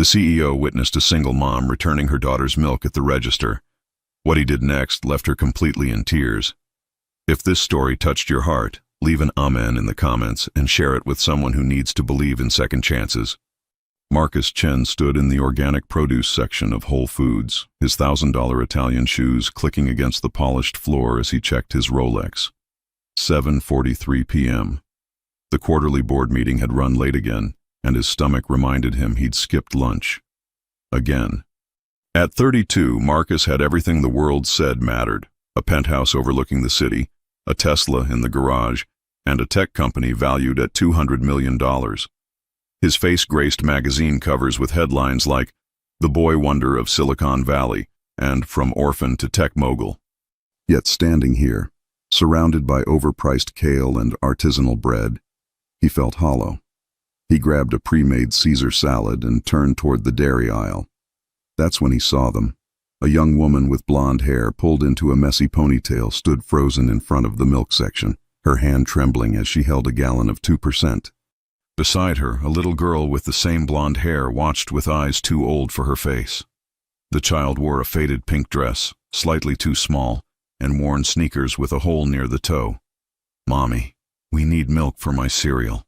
The CEO witnessed a single mom returning her daughter's milk at the register. What he did next left her completely in tears. If this story touched your heart, leave an amen in the comments and share it with someone who needs to believe in second chances. Marcus Chen stood in the organic produce section of Whole Foods, his $1,000 Italian shoes clicking against the polished floor as he checked his Rolex. 7:43 p.m. The quarterly board meeting had run late again, and his stomach reminded him he'd skipped lunch. Again. At 32, Marcus had everything the world said mattered: a penthouse overlooking the city, a Tesla in the garage, and a tech company valued at $200 million. His face graced magazine covers with headlines like "The Boy Wonder of Silicon Valley" and "From Orphan to Tech Mogul." Yet standing here, surrounded by overpriced kale and artisanal bread, he felt hollow. He grabbed a pre-made Caesar salad and turned toward the dairy aisle. That's when he saw them. A young woman with blonde hair pulled into a messy ponytail stood frozen in front of the milk section, her hand trembling as she held a gallon of 2%. Beside her, a little girl with the same blonde hair watched with eyes too old for her face. The child wore a faded pink dress, slightly too small, and worn sneakers with a hole near the toe. "Mommy, we need milk for my cereal,"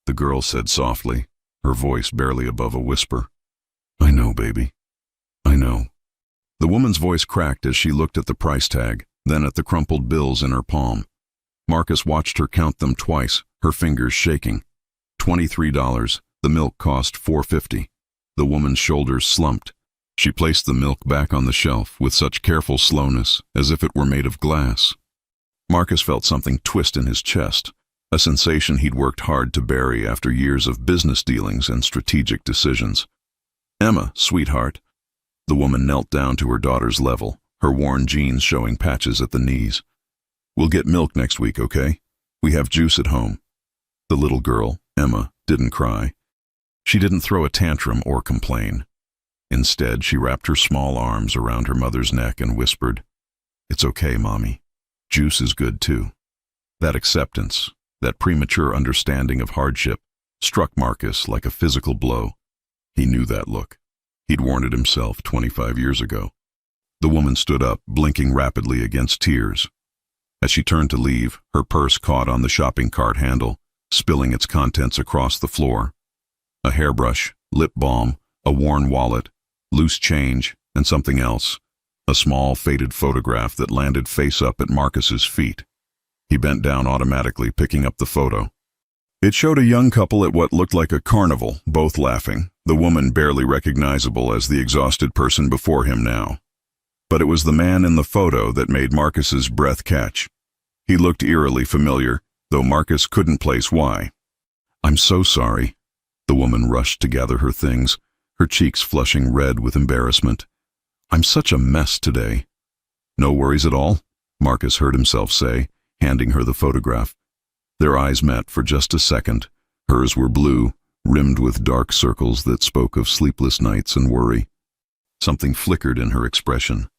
the girl said softly, her voice barely above a whisper. "I know, baby. I know." The woman's voice cracked as she looked at the price tag, then at the crumpled bills in her palm. Marcus watched her count them twice, her fingers shaking. $23. The milk cost $4.50. The woman's shoulders slumped. She placed the milk back on the shelf with such careful slowness, as if it were made of glass. Marcus felt something twist in his chest, a sensation he'd worked hard to bury after years of business dealings and strategic decisions. "Emma, sweetheart." The woman knelt down to her daughter's level, her worn jeans showing patches at the knees. "We'll get milk next week, okay? We have juice at home." The little girl, Emma, didn't cry. She didn't throw a tantrum or complain. Instead, she wrapped her small arms around her mother's neck and whispered, "It's okay, Mommy. Juice is good too." That acceptance, that premature understanding of hardship, struck Marcus like a physical blow. He knew that look. He'd worn it himself 25 years ago. The woman stood up, blinking rapidly against tears. As she turned to leave, her purse caught on the shopping cart handle, spilling its contents across the floor. A hairbrush, lip balm, a worn wallet, loose change, and something else. A small, faded photograph that landed face up at Marcus's feet. He bent down automatically, picking up the photo. It showed a young couple at what looked like a carnival, both laughing, the woman barely recognizable as the exhausted person before him now. But it was the man in the photo that made Marcus's breath catch. He looked eerily familiar, though Marcus couldn't place why. "I'm so sorry." The woman rushed to gather her things, her cheeks flushing red with embarrassment. "I'm such a mess today." "No worries at all," Marcus heard himself say, handing her the photograph. Their eyes met for just a second. Hers were blue, rimmed with dark circles that spoke of sleepless nights and worry. Something flickered in her expression,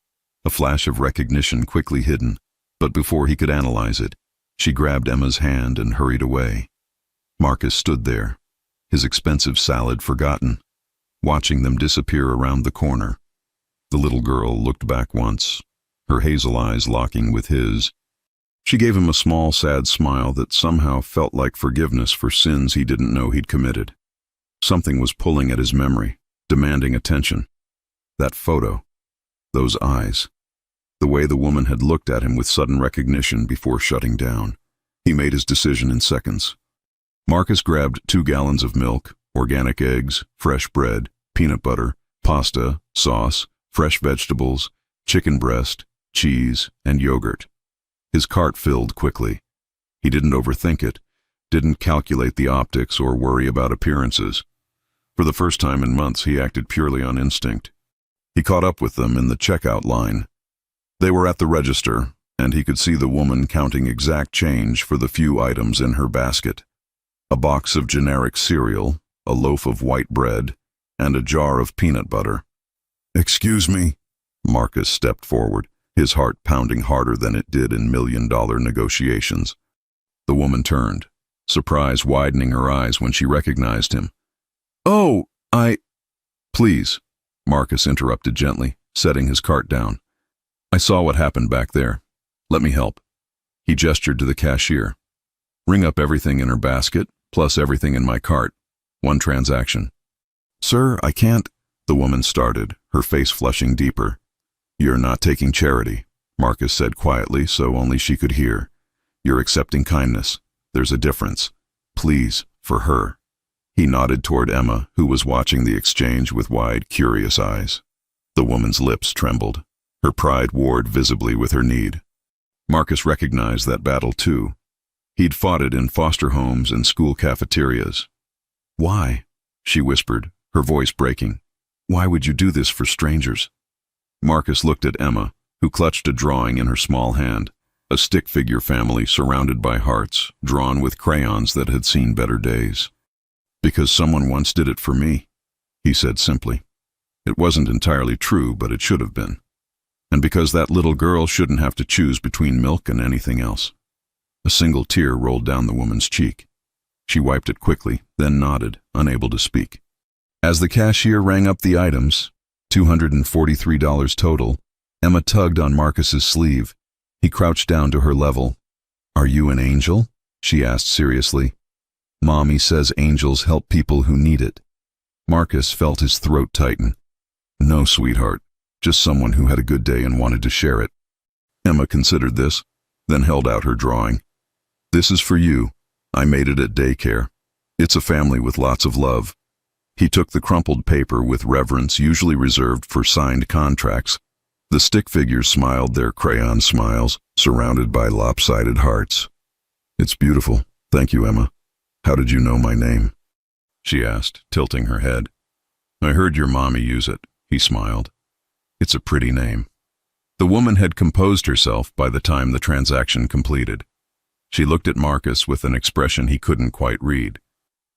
a flash of recognition quickly hidden, but before he could analyze it, she grabbed Emma's hand and hurried away. Marcus stood there, his expensive salad forgotten, watching them disappear around the corner. The little girl looked back once, her hazel eyes locking with his. She gave him a small, sad smile that somehow felt like forgiveness for sins he didn't know he'd committed. Something was pulling at his memory, demanding attention. That photo, those eyes, the way the woman had looked at him with sudden recognition before shutting down. He made his decision in seconds. Marcus grabbed 2 gallons of milk, organic eggs, fresh bread, peanut butter, pasta, sauce, fresh vegetables, chicken breast, cheese, and yogurt. His cart filled quickly. He didn't overthink it, didn't calculate the optics or worry about appearances. For the first time in months, he acted purely on instinct. He caught up with them in the checkout line. They were at the register, and he could see the woman counting exact change for the few items in her basket. A box of generic cereal, a loaf of white bread, and a jar of peanut butter. "Excuse me." Marcus stepped forward, his heart pounding harder than it did in million-dollar negotiations. The woman turned, surprise widening her eyes when she recognized him. "Oh, Please, Marcus interrupted gently, setting his cart down. I saw what happened back there. Let me help. He gestured to the cashier. Ring up everything in her basket, plus everything in my cart. One transaction. Sir, I can't, the woman started, her face flushing deeper. You're not taking charity, Marcus said quietly so only she could hear. You're accepting kindness. There's a difference. Please, for her. He nodded toward Emma, who was watching the exchange with wide, curious eyes. The woman's lips trembled. Her pride warred visibly with her need. Marcus recognized that battle too. He'd fought it in foster homes and school cafeterias. Why? She whispered, her voice breaking. Why would you do this for strangers? Marcus looked at Emma, who clutched a drawing in her small hand, a stick figure family surrounded by hearts, drawn with crayons that had seen better days. Because someone once did it for me, he said simply. It wasn't entirely true, but it should have been. And because that little girl shouldn't have to choose between milk and anything else. A single tear rolled down the woman's cheek. She wiped it quickly, then nodded, unable to speak. As the cashier rang up the items, $243 total, Emma tugged on Marcus's sleeve. He crouched down to her level. Are you an angel? She asked seriously. Mommy says angels help people who need it. Marcus felt his throat tighten. No, sweetheart, just someone who had a good day and wanted to share it. Emma considered this, then held out her drawing. This is for you. I made it at daycare. It's a family with lots of love. He took the crumpled paper with reverence usually reserved for signed contracts. The stick figures smiled their crayon smiles, surrounded by lopsided hearts. It's beautiful. Thank you, Emma. How did you know my name? She asked, tilting her head. I heard your mommy use it, he smiled. It's a pretty name. The woman had composed herself by the time the transaction completed. She looked at Marcus with an expression he couldn't quite read.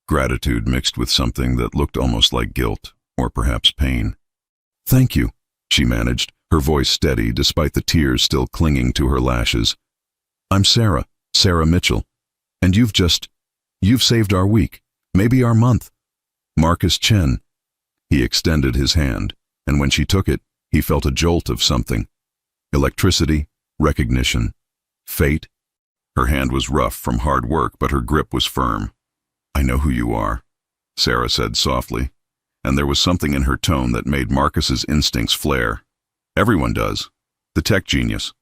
Gratitude mixed with something that looked almost like guilt, or perhaps pain. Thank you, she managed, her voice steady despite the tears still clinging to her lashes. I'm Sarah Mitchell, and you've saved our week, maybe our month. Marcus Chen. He extended his hand, and when she took it, he felt a jolt of something. Electricity, recognition, fate. Her hand was rough from hard work, but her grip was firm. I know who you are, Sarah said softly, and there was something in her tone that made Marcus's instincts flare. Everyone does. The tech genius.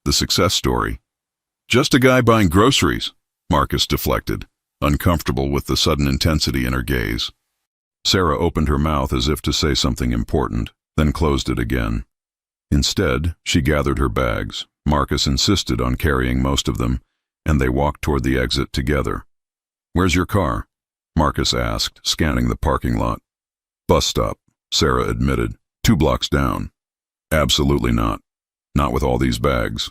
The success story. Just a guy buying groceries, Marcus deflected, uncomfortable with the sudden intensity in her gaze. Sarah opened her mouth as if to say something important, then closed it again. Instead, she gathered her bags. Marcus insisted on carrying most of them, and they walked toward the exit together. Where's your car? Marcus asked, scanning the parking lot. Bus stop, Sarah admitted. 2 blocks down. Absolutely not. Not with all these bags.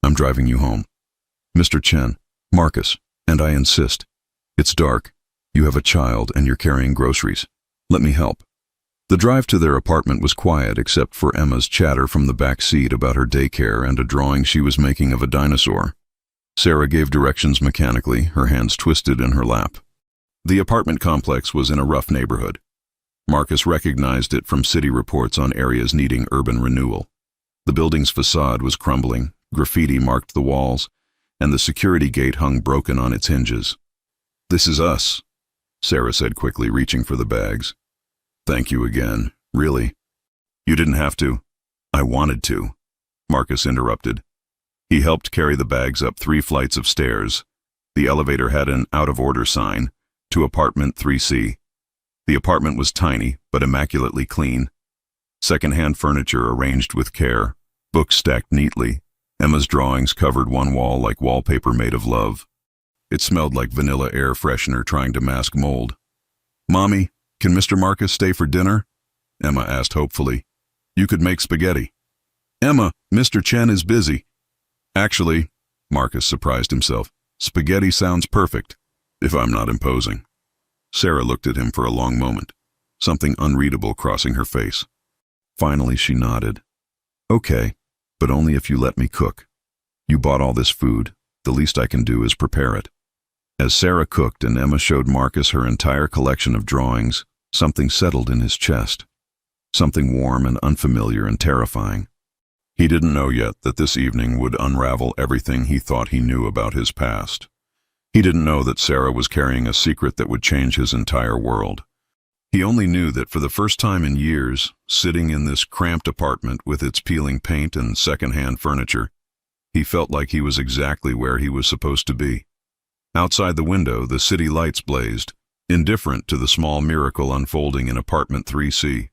I'm driving you home. Mr. Chen, Marcus, and I insist. It's dark. You have a child and you're carrying groceries. Let me help. The drive to their apartment was quiet except for Emma's chatter from the back seat about her daycare and a drawing she was making of a dinosaur. Sarah gave directions mechanically, her hands twisted in her lap. The apartment complex was in a rough neighborhood. Marcus recognized it from city reports on areas needing urban renewal. The building's facade was crumbling, graffiti marked the walls, and the security gate hung broken on its hinges. This is us, Sarah said quickly, reaching for the bags. Thank you again, really. You didn't have to. I wanted to, Marcus interrupted. He helped carry the bags up 3 flights of stairs. The elevator had an out-of-order sign, to apartment 3C. The apartment was tiny, but immaculately clean. Second-hand furniture arranged with care, books stacked neatly. Emma's drawings covered one wall like wallpaper made of love. It smelled like vanilla air freshener trying to mask mold. Mommy, can Mr. Marcus stay for dinner? Emma asked hopefully. You could make spaghetti. Emma, Mr. Chen is busy. Actually, Marcus surprised himself, spaghetti sounds perfect, if I'm not imposing. Sarah looked at him for a long moment, something unreadable crossing her face. Finally, she nodded. Okay, but only if you let me cook. You bought all this food. The least I can do is prepare it. As Sarah cooked and Emma showed Marcus her entire collection of drawings, Something settled in his chest. Something warm and unfamiliar and terrifying. He didn't know yet that this evening would unravel everything he thought he knew about his past. He didn't know that Sarah was carrying a secret that would change his entire world. He only knew that for the first time in years, sitting in this cramped apartment with its peeling paint and second-hand furniture, he felt like he was exactly where he was supposed to be. Outside the window, the city lights blazed, indifferent to the small miracle unfolding in apartment 3C.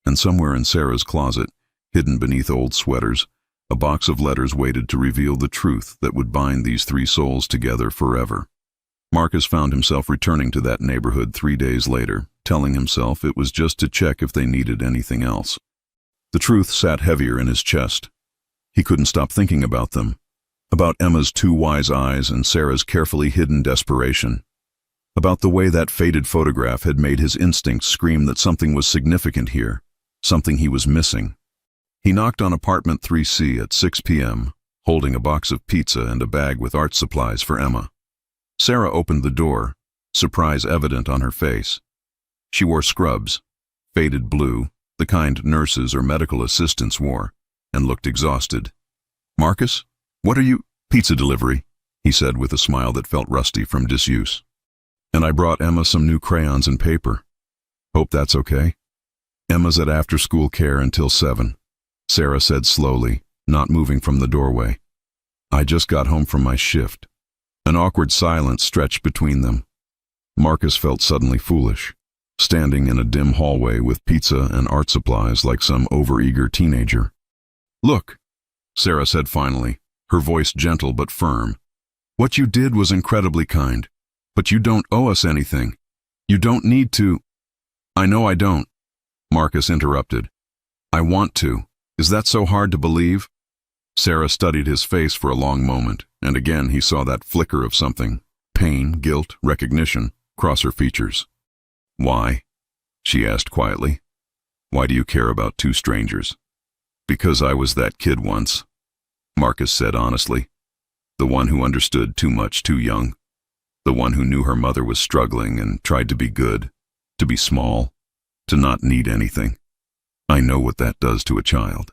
And somewhere in Sarah's closet, hidden beneath old sweaters, a box of letters waited to reveal the truth that would bind these three souls together forever. Marcus found himself returning to that neighborhood 3 days later, telling himself it was just to check if they needed anything else. The truth sat heavier in his chest. He couldn't stop thinking about them, about Emma's 2 wise eyes and Sarah's carefully hidden desperation, about the way that faded photograph had made his instincts scream that something was significant here, something he was missing. He knocked on apartment 3C at 6 p.m., holding a box of pizza and a bag with art supplies for Emma. Sarah opened the door, surprise evident on her face. She wore scrubs, faded blue, the kind nurses or medical assistants wore, and looked exhausted. "Marcus, what are you—" "Pizza delivery," he said with a smile that felt rusty from disuse. "And I brought Emma some new crayons and paper. Hope that's okay?" "Emma's at after-school care until 7, Sarah said slowly, not moving from the doorway. "I just got home from my shift." An awkward silence stretched between them. Marcus felt suddenly foolish, standing in a dim hallway with pizza and art supplies like some overeager teenager. "Look," Sarah said finally, her voice gentle but firm. "What you did was incredibly kind, but you don't owe us anything. You don't need to—" "I know I don't," Marcus interrupted. "I want to. Is that so hard to believe?" Sarah studied his face for a long moment, and again he saw that flicker of something, pain, guilt, recognition, cross her features. "Why?" she asked quietly. "Why do you care about 2 strangers?" "Because I was that kid once," Marcus said honestly. "The one who understood too much too young. The one who knew her mother was struggling and tried to be good, to be small, to not need anything. I know what that does to a child."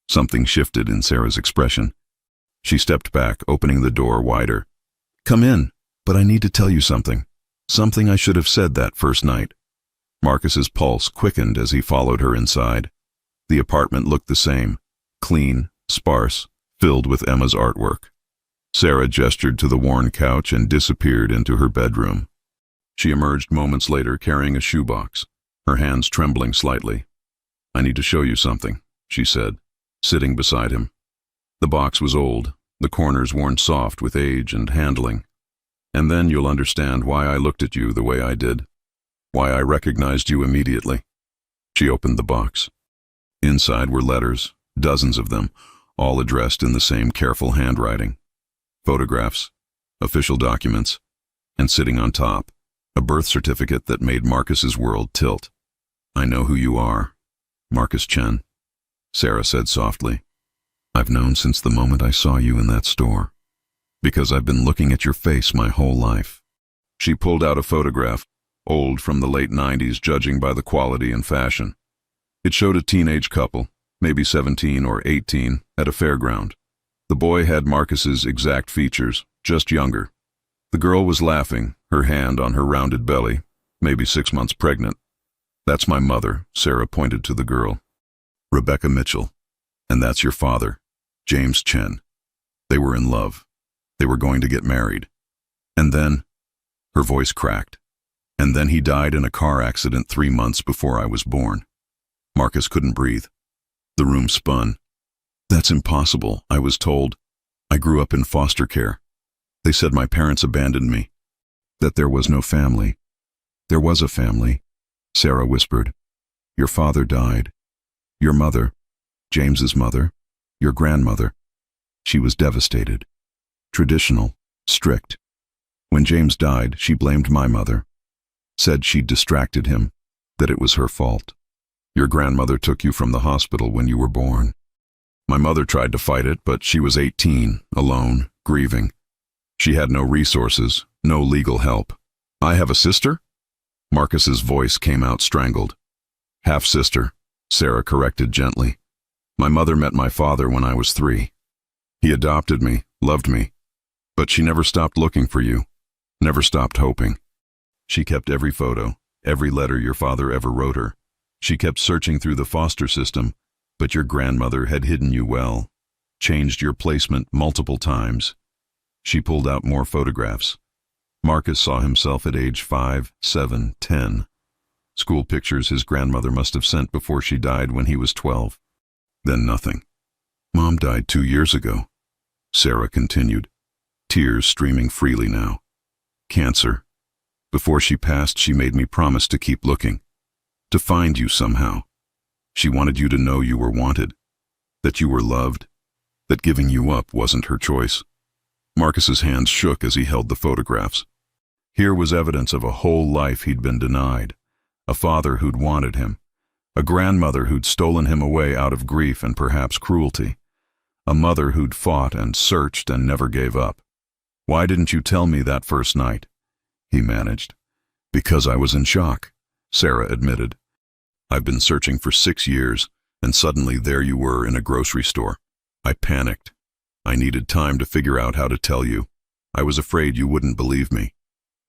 Something shifted in Sarah's expression. She stepped back, opening the door wider. "Come in, but I need to tell you something. Something I should have said that first night." Marcus's pulse quickened as he followed her inside. The apartment looked the same, clean, sparse, filled with Emma's artwork. Sarah gestured to the worn couch and disappeared into her bedroom. She emerged moments later carrying a shoebox, her hands trembling slightly. "I need to show you something," she said, sitting beside him. The box was old, the corners worn soft with age and handling. "And then you'll understand why I looked at you the way I did, why I recognized you immediately." She opened the box. Inside were letters, dozens of them, all addressed in the same careful handwriting. Photographs, official documents, and sitting on top, a birth certificate that made Marcus's world tilt. "I know who you are, Marcus Chen," Sarah said softly. "I've known since the moment I saw you in that store, because I've been looking at your face my whole life." She pulled out a photograph, old from the late 90s judging by the quality and fashion. It showed a teenage couple, maybe 17 or 18, at a fairground. The boy had Marcus's exact features, just younger. The girl was laughing, her hand on her rounded belly, maybe 6 months pregnant. "That's my mother," Sarah pointed to the girl. "Rebecca Mitchell. And that's your father, James Chen. They were in love. They were going to get married. And then," her voice cracked, "and then he died in a car accident 3 months before I was born." Marcus couldn't breathe. The room spun. "That's impossible, I was told. I grew up in foster care. They said my parents abandoned me, that there was no family." "There was a family," Sarah whispered. "Your father died. Your mother, James's mother, your grandmother. She was devastated. Traditional, strict. When James died, she blamed my mother. Said she'd distracted him, that it was her fault. Your grandmother took you from the hospital when you were born. My mother tried to fight it, but she was 18, alone, grieving. She had no resources, no legal help. I have a sister?" Marcus's voice came out strangled. Half-sister, Sarah corrected gently. My mother met my father when I was 3. He adopted me, loved me, but she never stopped looking for you, never stopped hoping. She kept every photo, every letter your father ever wrote her. She kept searching through the foster system, but your grandmother had hidden you well, changed your placement multiple times. She pulled out more photographs. Marcus saw himself at age 5, 7, 10. School pictures his grandmother must have sent before she died when he was 12. Then nothing. Mom died 2 years ago, Sarah continued, tears streaming freely now. Cancer. Before she passed, she made me promise to keep looking, to find you somehow. She wanted you to know you were wanted, that you were loved, that giving you up wasn't her choice. Marcus's hands shook as he held the photographs. Here was evidence of a whole life he'd been denied, a father who'd wanted him, a grandmother who'd stolen him away out of grief and perhaps cruelty, a mother who'd fought and searched and never gave up. Why didn't you tell me that first night? He managed. Because I was in shock, Sarah admitted. I've been searching for 6 years, and suddenly there you were in a grocery store. I panicked. I needed time to figure out how to tell you. I was afraid you wouldn't believe me,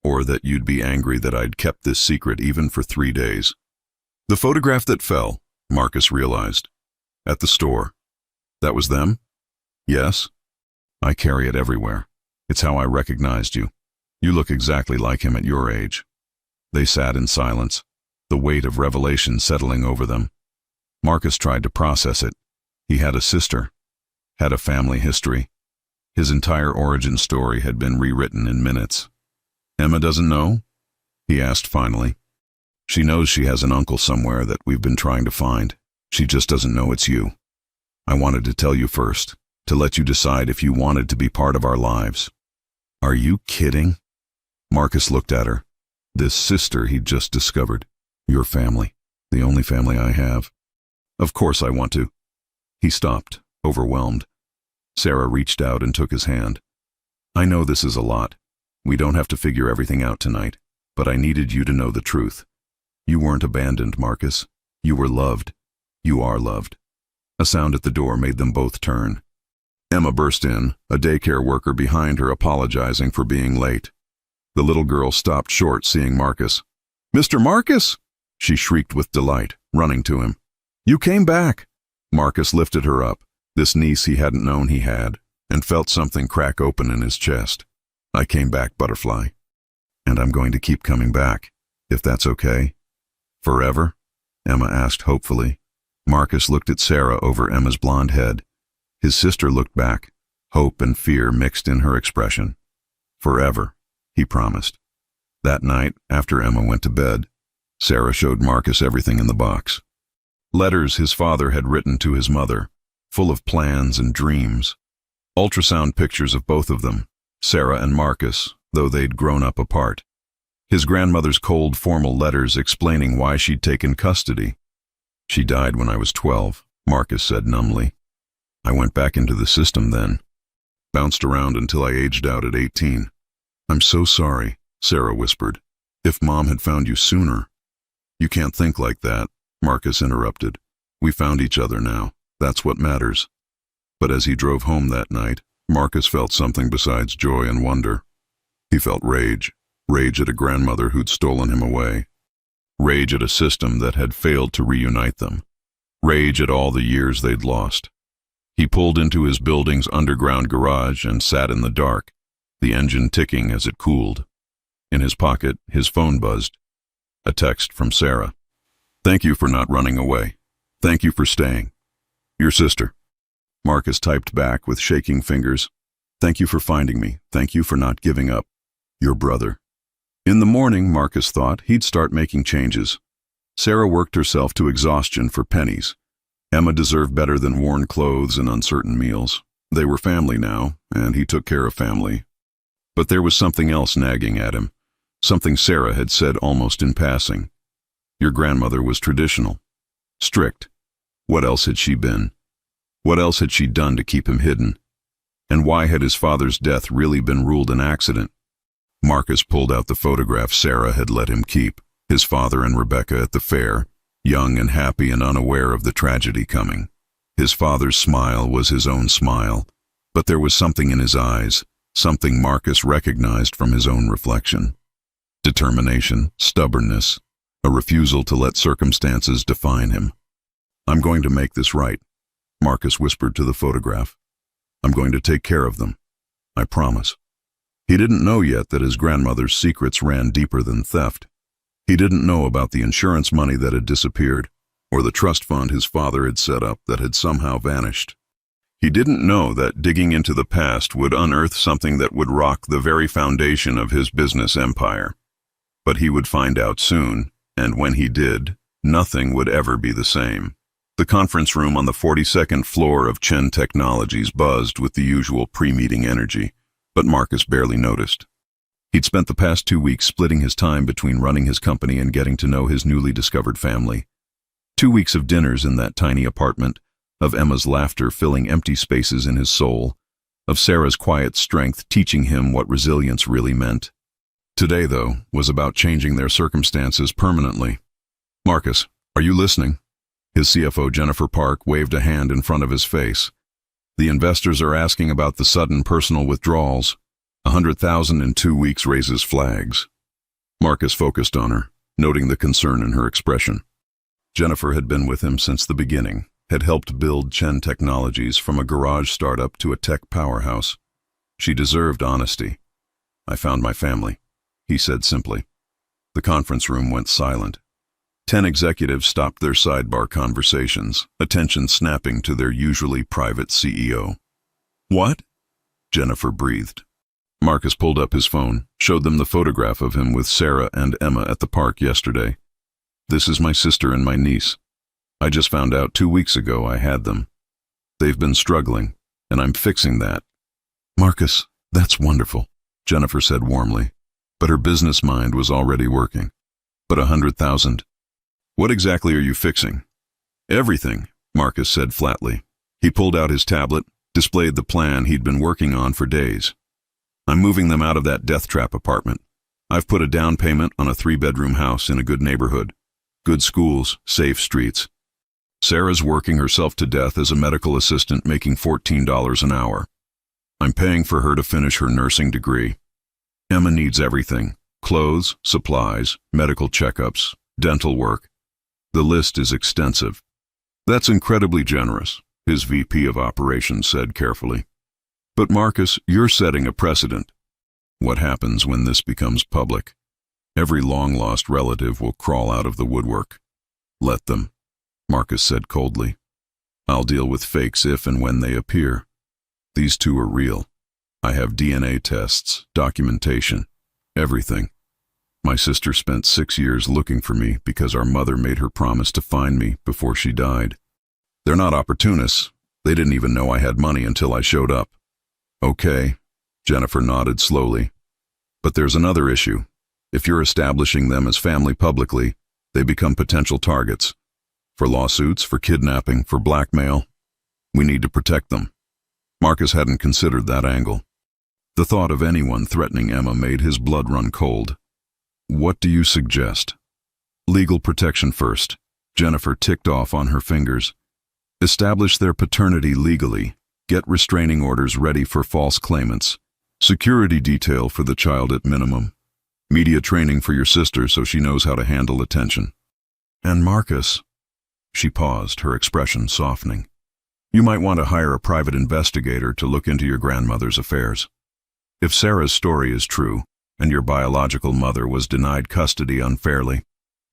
or that you'd be angry that I'd kept this secret even for 3 days. The photograph that fell, Marcus realized. At the store. That was them? Yes. I carry it everywhere. It's how I recognized you. You look exactly like him at your age. They sat in silence, the weight of revelation settling over them. Marcus tried to process it. He had a sister, had a family history. His entire origin story had been rewritten in minutes. Emma doesn't know? He asked finally. She knows she has an uncle somewhere that we've been trying to find. She just doesn't know it's you. I wanted to tell you first, to let you decide if you wanted to be part of our lives. Are you kidding? Marcus looked at her. This sister he'd just discovered. Your family. The only family I have. Of course I want to. He stopped, overwhelmed. Sarah reached out and took his hand. I know this is a lot. We don't have to figure everything out tonight, but I needed you to know the truth. You weren't abandoned, Marcus. You were loved. You are loved. A sound at the door made them both turn. Emma burst in, a daycare worker behind her apologizing for being late. The little girl stopped short seeing Marcus. Mr. Marcus! She shrieked with delight, running to him. You came back! Marcus lifted her up, this niece he hadn't known he had, and felt something crack open in his chest. I came back, Butterfly. And I'm going to keep coming back, if that's okay. Forever? Emma asked hopefully. Marcus looked at Sarah over Emma's blonde head. His sister looked back, hope and fear mixed in her expression. Forever, he promised. That night, after Emma went to bed, Sarah showed Marcus everything in the box. Letters his father had written to his mother, full of plans and dreams. Ultrasound pictures of both of them, Sarah and Marcus, though they'd grown up apart. His grandmother's cold, formal letters explaining why she'd taken custody. She died when I was 12, Marcus said numbly. I went back into the system then. Bounced around until I aged out at 18. I'm so sorry, Sarah whispered. If Mom had found you sooner. You can't think like that, Marcus interrupted. We found each other now. That's what matters. But as he drove home that night, Marcus felt something besides joy and wonder. He felt rage. Rage at a grandmother who'd stolen him away. Rage at a system that had failed to reunite them. Rage at all the years they'd lost. He pulled into his building's underground garage and sat in the dark, the engine ticking as it cooled. In his pocket, his phone buzzed. A text from Sarah. Thank you for not running away. Thank you for staying. Your sister. Marcus typed back with shaking fingers. Thank you for finding me. Thank you for not giving up. Your brother. In the morning, Marcus thought, he'd start making changes. Sarah worked herself to exhaustion for pennies. Emma deserved better than worn clothes and uncertain meals. They were family now, and he took care of family. But there was something else nagging at him, something Sarah had said almost in passing. Your grandmother was traditional, strict. What else had she been? What else had she done to keep him hidden? And why had his father's death really been ruled an accident? Marcus pulled out the photograph Sarah had let him keep. His father and Rebecca at the fair, young and happy and unaware of the tragedy coming. His father's smile was his own smile, but there was something in his eyes, something Marcus recognized from his own reflection. Determination, stubbornness, a refusal to let circumstances define him. "I'm going to make this right," Marcus whispered to the photograph. "I'm going to take care of them. I promise." He didn't know yet that his grandmother's secrets ran deeper than theft. He didn't know about the insurance money that had disappeared, or the trust fund his father had set up that had somehow vanished. He didn't know that digging into the past would unearth something that would rock the very foundation of his business empire. But he would find out soon, and when he did, nothing would ever be the same. The conference room on the 42nd floor of Chen Technologies buzzed with the usual pre-meeting energy, but Marcus barely noticed. He'd spent the past 2 weeks splitting his time between running his company and getting to know his newly discovered family. 2 weeks of dinners in that tiny apartment, of Emma's laughter filling empty spaces in his soul, of Sarah's quiet strength teaching him what resilience really meant. Today, though, was about changing their circumstances permanently. "Marcus, are you listening?" His CFO, Jennifer Park, waved a hand in front of his face. "The investors are asking about the sudden personal withdrawals. 100,000 in 2 weeks raises flags." Marcus focused on her, noting the concern in her expression. Jennifer had been with him since the beginning, had helped build Chen Technologies from a garage startup to a tech powerhouse. She deserved honesty. "I found my family," he said simply. The conference room went silent. 10 executives stopped their sidebar conversations, attention snapping to their usually private CEO. "What?" Jennifer breathed. Marcus pulled up his phone, showed them the photograph of him with Sarah and Emma at the park yesterday. "This is my sister and my niece. I just found out 2 weeks ago I had them. They've been struggling, and I'm fixing that." "Marcus, that's wonderful," Jennifer said warmly, but her business mind was already working. "But 100,000? What exactly are you fixing?" "Everything," Marcus said flatly. He pulled out his tablet, displayed the plan he'd been working on for days. "I'm moving them out of that death trap apartment. I've put a down payment on a 3-bedroom house in a good neighborhood. Good schools, safe streets. Sarah's working herself to death as a medical assistant making $14 an hour. I'm paying for her to finish her nursing degree. Emma needs everything: clothes, supplies, medical checkups, dental work. The list is extensive." "That's incredibly generous," his VP of operations said carefully. "But Marcus, you're setting a precedent. What happens when this becomes public? Every long-lost relative will crawl out of the woodwork." "Let them," Marcus said coldly. "I'll deal with fakes if and when they appear. These two are real. I have DNA tests, documentation, everything. My sister spent 6 years looking for me because our mother made her promise to find me before she died. They're not opportunists. They didn't even know I had money until I showed up." "Okay," Jennifer nodded slowly. "But there's another issue. If you're establishing them as family publicly, they become potential targets. For lawsuits, for kidnapping, for blackmail. We need to protect them." Marcus hadn't considered that angle. The thought of anyone threatening Emma made his blood run cold. "What do you suggest?" "Legal protection first," Jennifer ticked off on her fingers. "Establish their paternity legally. Get restraining orders ready for false claimants. Security detail for the child at minimum. Media training for your sister so she knows how to handle attention. And Marcus," she paused, her expression softening, "you might want to hire a private investigator to look into your grandmother's affairs. If Sarah's story is true, and your biological mother was denied custody unfairly,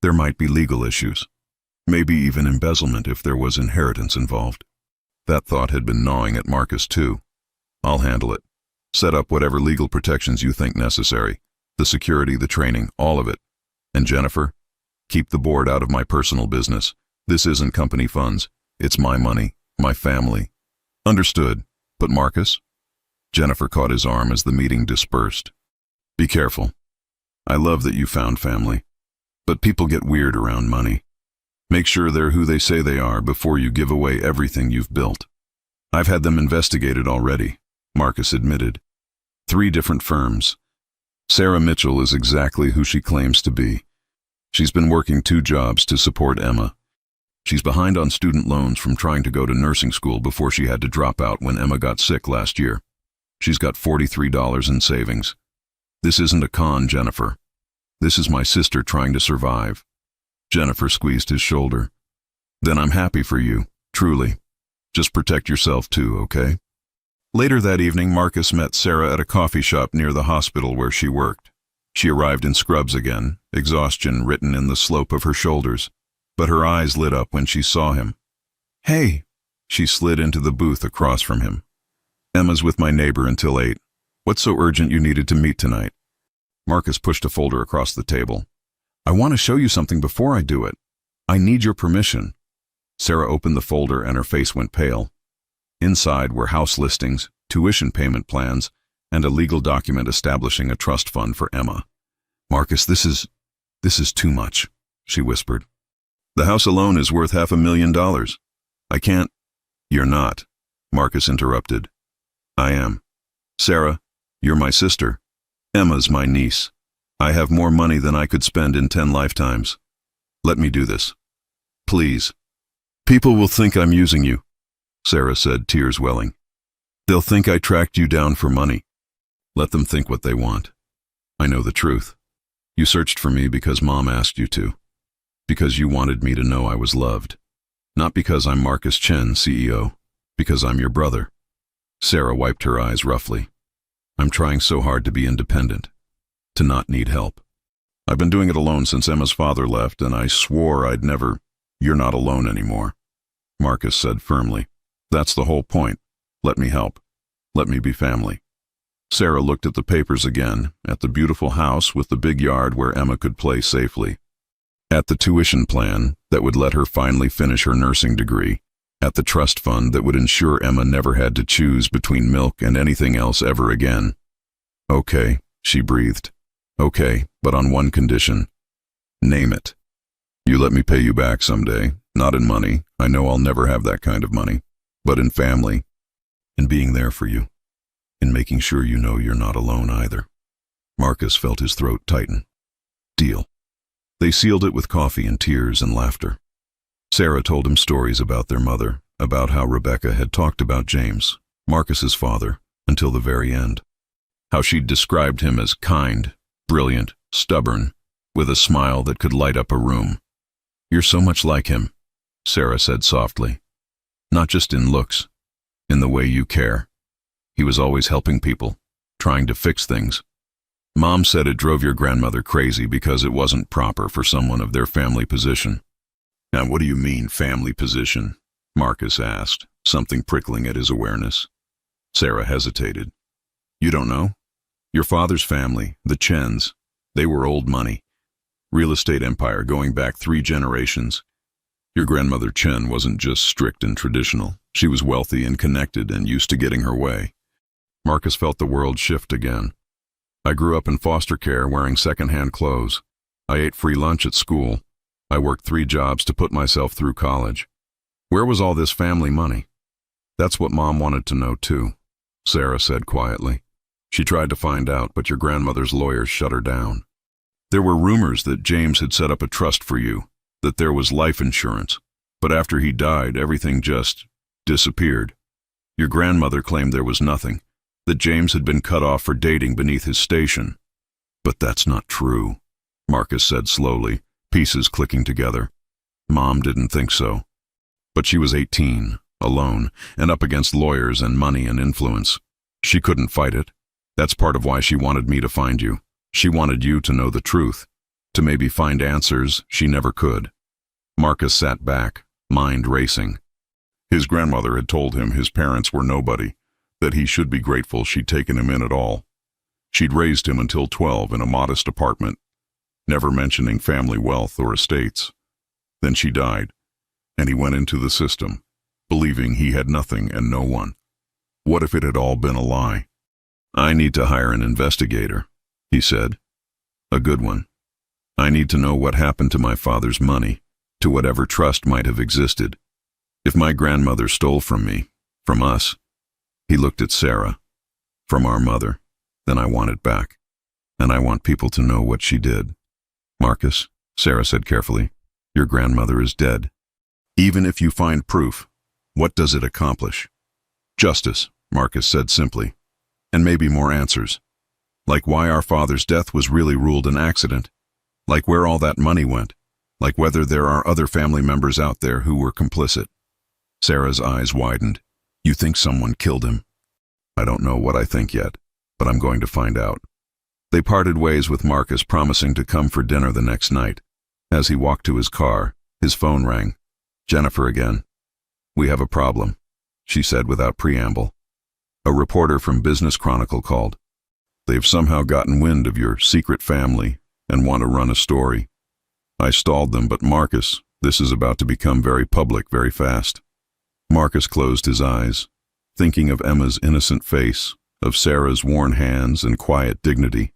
there might be legal issues. Maybe even embezzlement if there was inheritance involved." That thought had been gnawing at Marcus too. "I'll handle it. Set up whatever legal protections you think necessary. The security, the training, all of it. And Jennifer, keep the board out of my personal business. This isn't company funds. It's my money, my family." "Understood. But Marcus?" Jennifer caught his arm as the meeting dispersed. "Be careful. I love that you found family. But people get weird around money. Make sure they're who they say they are before you give away everything you've built." "I've had them investigated already," Marcus admitted. 3 different firms. Sarah Mitchell is exactly who she claims to be. She's been working 2 jobs to support Emma. She's behind on student loans from trying to go to nursing school before she had to drop out when Emma got sick last year. She's got $43 in savings. This isn't a con, Jennifer. This is my sister trying to survive. Jennifer squeezed his shoulder. Then I'm happy for you, truly. Just protect yourself too, okay? Later that evening, Marcus met Sarah at a coffee shop near the hospital where she worked. She arrived in scrubs again, exhaustion written in the slope of her shoulders, but her eyes lit up when she saw him. Hey! She slid into the booth across from him. Emma's with my neighbor until 8. What's so urgent you needed to meet tonight? Marcus pushed a folder across the table. I want to show you something before I do it. I need your permission. Sarah opened the folder and her face went pale. Inside were house listings, tuition payment plans, and a legal document establishing a trust fund for Emma. Marcus, this is too much, she whispered. The house alone is worth $500,000. I can't. You're not, Marcus interrupted. I am. Sarah, you're my sister. Emma's my niece. I have more money than I could spend in 10 lifetimes. Let me do this. Please. People will think I'm using you, Sarah said, tears welling. They'll think I tracked you down for money. Let them think what they want. I know the truth. You searched for me because Mom asked you to. Because you wanted me to know I was loved. Not because I'm Marcus Chen, CEO. Because I'm your brother. Sarah wiped her eyes roughly. I'm trying so hard to be independent. To not need help. I've been doing it alone since Emma's father left, and I swore I'd never... You're not alone anymore, Marcus said firmly. That's the whole point. Let me help. Let me be family. Sarah looked at the papers again, at the beautiful house with the big yard where Emma could play safely, at the tuition plan that would let her finally finish her nursing degree, at the trust fund that would ensure Emma never had to choose between milk and anything else ever again. Okay, she breathed. Okay, but on one condition. Name it. You let me pay you back someday, not in money. I know I'll never have that kind of money, but in family, in being there for you, in making sure you know you're not alone either. Marcus felt his throat tighten. Deal. They sealed it with coffee and tears and laughter. Sarah told him stories about their mother, about how Rebecca had talked about James, Marcus's father, until the very end. How she'd described him as kind, brilliant, stubborn, with a smile that could light up a room. You're so much like him, Sarah said softly. Not just in looks, in the way you care. He was always helping people, trying to fix things. Mom said it drove your grandmother crazy because it wasn't proper for someone of their family position. Now what do you mean, family position? Marcus asked, something prickling at his awareness. Sarah hesitated. You don't know? Your father's family, the Chens, they were old money. Real estate empire going back 3 generations. Your grandmother Chen wasn't just strict and traditional. She was wealthy and connected and used to getting her way. Marcus felt the world shift again. I grew up in foster care wearing second-hand clothes. I ate free lunch at school. I worked 3 jobs to put myself through college. Where was all this family money? That's what Mom wanted to know too, Sarah said quietly. She tried to find out, but your grandmother's lawyers shut her down. There were rumors that James had set up a trust for you, that there was life insurance, but after he died, everything just disappeared. Your grandmother claimed there was nothing, that James had been cut off for dating beneath his station. But that's not true, Marcus said slowly, pieces clicking together. Mom didn't think so. But she was 18, alone, and up against lawyers and money and influence. She couldn't fight it. That's part of why she wanted me to find you. She wanted you to know the truth, to maybe find answers she never could. Marcus sat back, mind racing. His grandmother had told him his parents were nobody, that he should be grateful she'd taken him in at all. She'd raised him until 12 in a modest apartment, never mentioning family wealth or estates. Then she died, and he went into the system, believing he had nothing and no one. What if it had all been a lie? I need to hire an investigator, he said. A good one. I need to know what happened to my father's money, to whatever trust might have existed. If my grandmother stole from me, from us, he looked at Sarah, from our mother, then I want it back. And I want people to know what she did. Marcus, Sarah said carefully. Your grandmother is dead. Even if you find proof, what does it accomplish? Justice, Marcus said simply. And maybe more answers. Like why our father's death was really ruled an accident. Like where all that money went. Like whether there are other family members out there who were complicit. Sarah's eyes widened. You think someone killed him? I don't know what I think yet, but I'm going to find out. They parted ways with Marcus promising to come for dinner the next night. As he walked to his car, his phone rang. Jennifer again. We have a problem, she said without preamble. A reporter from Business Chronicle called. They've somehow gotten wind of your secret family and want to run a story. I stalled them, but Marcus, this is about to become very public very fast. Marcus closed his eyes, thinking of Emma's innocent face, of Sarah's worn hands and quiet dignity.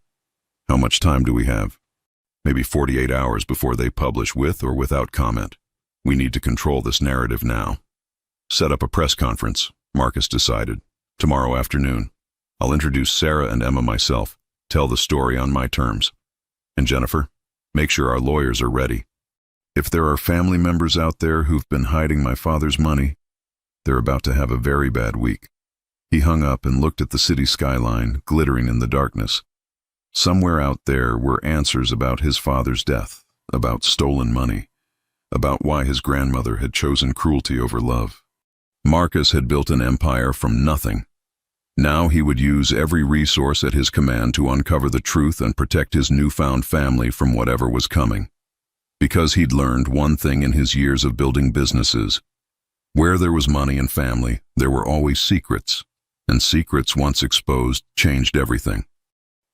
How much time do we have? Maybe 48 hours before they publish with or without comment. We need to control this narrative now. Set up a press conference, Marcus decided. Tomorrow afternoon. I'll introduce Sarah and Emma myself, tell the story on my terms. And Jennifer, make sure our lawyers are ready. If there are family members out there who've been hiding my father's money, they're about to have a very bad week. He hung up and looked at the city skyline, glittering in the darkness. Somewhere out there were answers about his father's death, about stolen money, about why his grandmother had chosen cruelty over love. Marcus had built an empire from nothing. Now he would use every resource at his command to uncover the truth and protect his newfound family from whatever was coming. Because he'd learned one thing in his years of building businesses. Where there was money and family, there were always secrets, and secrets once exposed changed everything.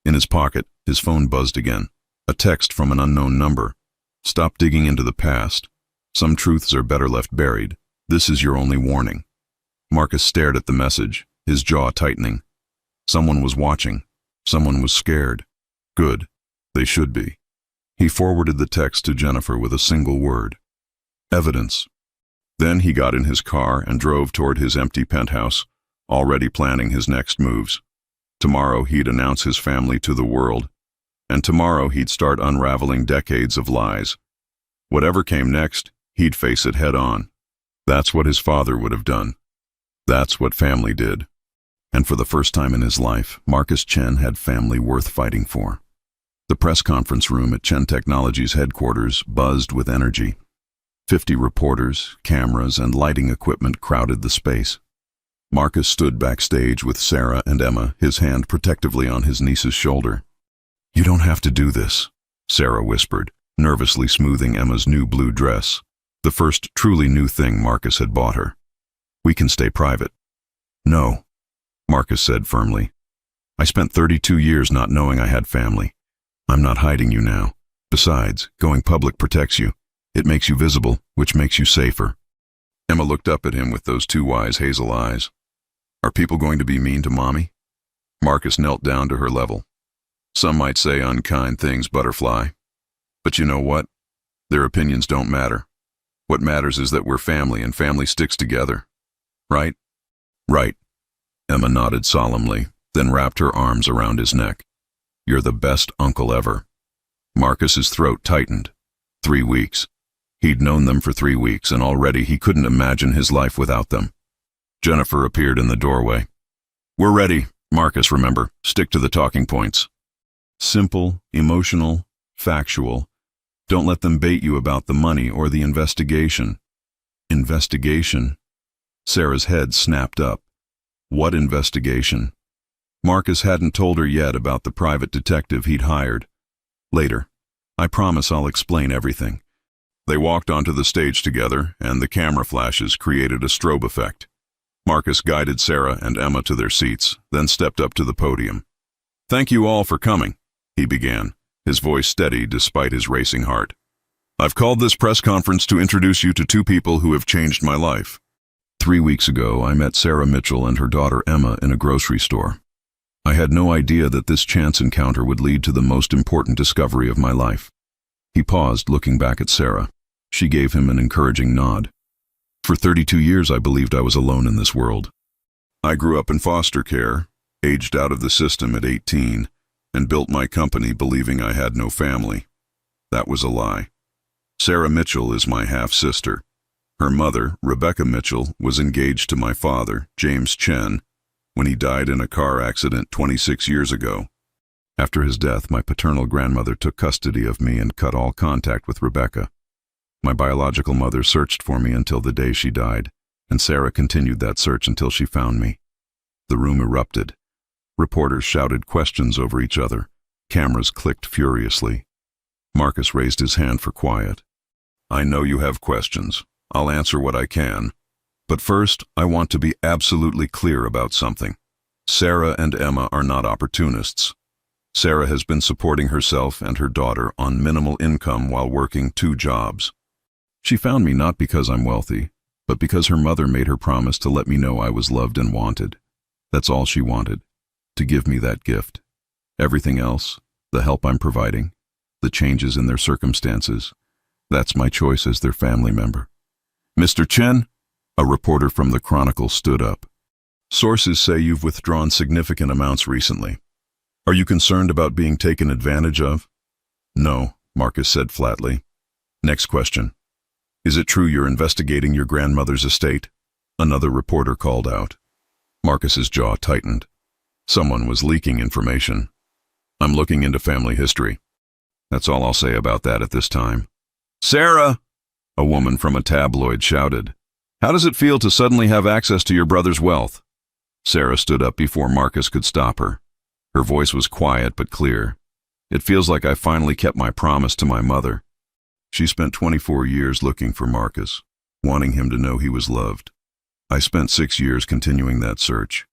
In his pocket, his phone buzzed again. A text from an unknown number. Stop digging into the past. Some truths are better left buried. This is your only warning. Marcus stared at the message, his jaw tightening. Someone was watching. Someone was scared. Good. They should be. He forwarded the text to Jennifer with a single word. Evidence. Then he got in his car and drove toward his empty penthouse, already planning his next moves. Tomorrow he'd announce his family to the world, and tomorrow he'd start unraveling decades of lies. Whatever came next, he'd face it head on. That's what his father would have done. That's what family did. And for the first time in his life, Marcus Chen had family worth fighting for. The press conference room at Chen Technologies headquarters buzzed with energy. 50 reporters, cameras, and lighting equipment crowded the space. Marcus stood backstage with Sarah and Emma, his hand protectively on his niece's shoulder. You don't have to do this, Sarah whispered, nervously smoothing Emma's new blue dress, the first truly new thing Marcus had bought her. We can stay private. No, Marcus said firmly. I spent 32 years not knowing I had family. I'm not hiding you now. Besides, going public protects you. It makes you visible, which makes you safer. Emma looked up at him with those two wise hazel eyes. Are people going to be mean to Mommy? Marcus knelt down to her level. Some might say unkind things, Butterfly. But you know what? Their opinions don't matter. What matters is that we're family, and family sticks together. Right? Right. Emma nodded solemnly, then wrapped her arms around his neck. You're the best uncle ever. Marcus's throat tightened. 3 weeks. He'd known them for 3 weeks, and already he couldn't imagine his life without them. Jennifer appeared in the doorway. We're ready, Marcus, remember. Stick to the talking points. Simple, emotional, factual. Don't let them bait you about the money or the investigation. Investigation? Sarah's head snapped up. What investigation? Marcus hadn't told her yet about the private detective he'd hired. Later. I promise I'll explain everything. They walked onto the stage together, and the camera flashes created a strobe effect. Marcus guided Sarah and Emma to their seats, then stepped up to the podium. Thank you all for coming, he began, his voice steady despite his racing heart. I've called this press conference to introduce you to 2 people who have changed my life. 3 weeks ago, I met Sarah Mitchell and her daughter Emma in a grocery store. I had no idea that this chance encounter would lead to the most important discovery of my life. He paused, looking back at Sarah. She gave him an encouraging nod. For 32 years, I believed I was alone in this world. I grew up in foster care, aged out of the system at 18, and built my company believing I had no family. That was a lie. Sarah Mitchell is my half-sister. Her mother, Rebecca Mitchell, was engaged to my father, James Chen, when he died in a car accident 26 years ago. After his death, my paternal grandmother took custody of me and cut all contact with Rebecca. My biological mother searched for me until the day she died, and Sarah continued that search until she found me. The room erupted. Reporters shouted questions over each other. Cameras clicked furiously. Marcus raised his hand for quiet. I know you have questions. I'll answer what I can. But first, I want to be absolutely clear about something. Sarah and Emma are not opportunists. Sarah has been supporting herself and her daughter on minimal income while working 2 jobs. She found me not because I'm wealthy, but because her mother made her promise to let me know I was loved and wanted. That's all she wanted, to give me that gift. Everything else, the help I'm providing, the changes in their circumstances, that's my choice as their family member. Mr. Chen, a reporter from the Chronicle stood up. Sources say you've withdrawn significant amounts recently. Are you concerned about being taken advantage of? No, Marcus said flatly. Next question. Is it true you're investigating your grandmother's estate? Another reporter called out. Marcus's jaw tightened. Someone was leaking information. I'm looking into family history. That's all I'll say about that at this time. Sarah! A woman from a tabloid shouted. How does it feel to suddenly have access to your brother's wealth? Sarah stood up before Marcus could stop her. Her voice was quiet but clear. It feels like I finally kept my promise to my mother. She spent 24 years looking for Marcus, wanting him to know he was loved. I spent 6 years continuing that search.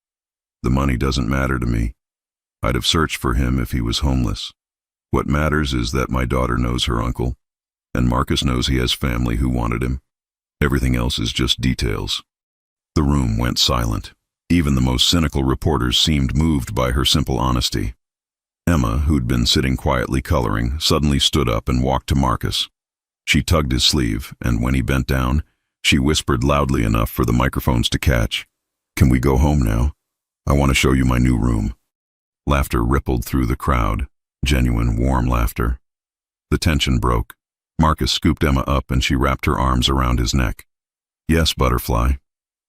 The money doesn't matter to me. I'd have searched for him if he was homeless. What matters is that my daughter knows her uncle, and Marcus knows he has family who wanted him. Everything else is just details. The room went silent. Even the most cynical reporters seemed moved by her simple honesty. Emma, who'd been sitting quietly coloring, suddenly stood up and walked to Marcus. She tugged his sleeve, and when he bent down, she whispered loudly enough for the microphones to catch. Can we go home now? I want to show you my new room. Laughter rippled through the crowd, genuine, warm laughter. The tension broke. Marcus scooped Emma up and she wrapped her arms around his neck. Yes, Butterfly.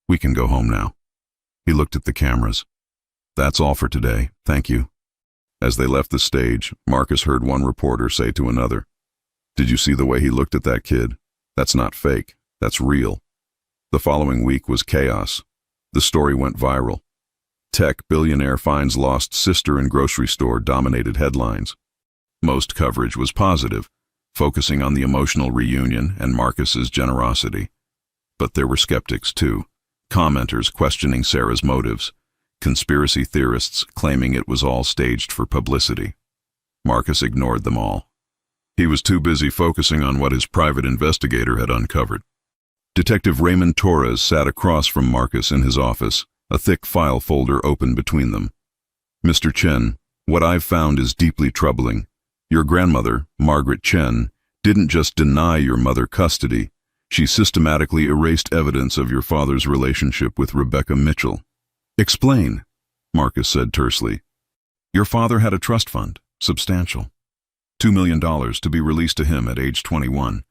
We can go home now. He looked at the cameras. That's all for today, thank you. As they left the stage, Marcus heard one reporter say to another, Did you see the way he looked at that kid? That's not fake, that's real. The following week was chaos. The story went viral. Tech billionaire finds lost sister in grocery store dominated headlines. Most coverage was positive, focusing on the emotional reunion and Marcus's generosity. But there were skeptics too, commenters questioning Sarah's motives, conspiracy theorists claiming it was all staged for publicity. Marcus ignored them all. He was too busy focusing on what his private investigator had uncovered. Detective Raymond Torres sat across from Marcus in his office, a thick file folder open between them. Mr. Chen, what I've found is deeply troubling. Your grandmother, Margaret Chen, didn't just deny your mother custody, she systematically erased evidence of your father's relationship with Rebecca Mitchell. Explain, Marcus said tersely. Your father had a trust fund, substantial. $2 million to be released to him at age 21.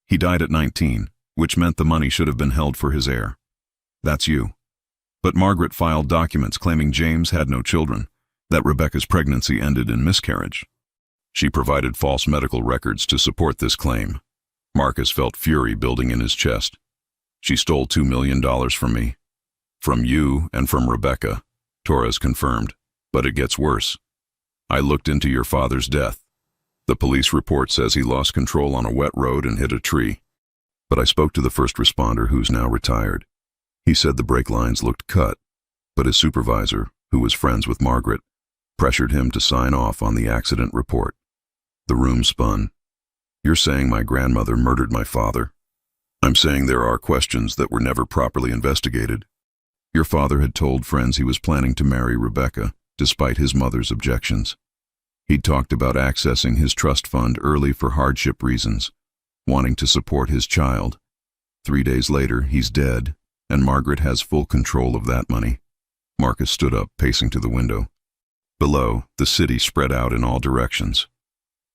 He died at 19, which meant the money should have been held for his heir. That's you. But Margaret filed documents claiming James had no children, that Rebecca's pregnancy ended in miscarriage. She provided false medical records to support this claim. Marcus felt fury building in his chest. She stole $2 million from me. From you and from Rebecca, Torres confirmed, but it gets worse. I looked into your father's death. The police report says he lost control on a wet road and hit a tree. But I spoke to the first responder who's now retired. He said the brake lines looked cut, but his supervisor, who was friends with Margaret, pressured him to sign off on the accident report. The room spun. You're saying my grandmother murdered my father? I'm saying there are questions that were never properly investigated. Your father had told friends he was planning to marry Rebecca, despite his mother's objections. He'd talked about accessing his trust fund early for hardship reasons, wanting to support his child. 3 days later, he's dead, and Margaret has full control of that money. Marcus stood up, pacing to the window. Below, the city spread out in all directions.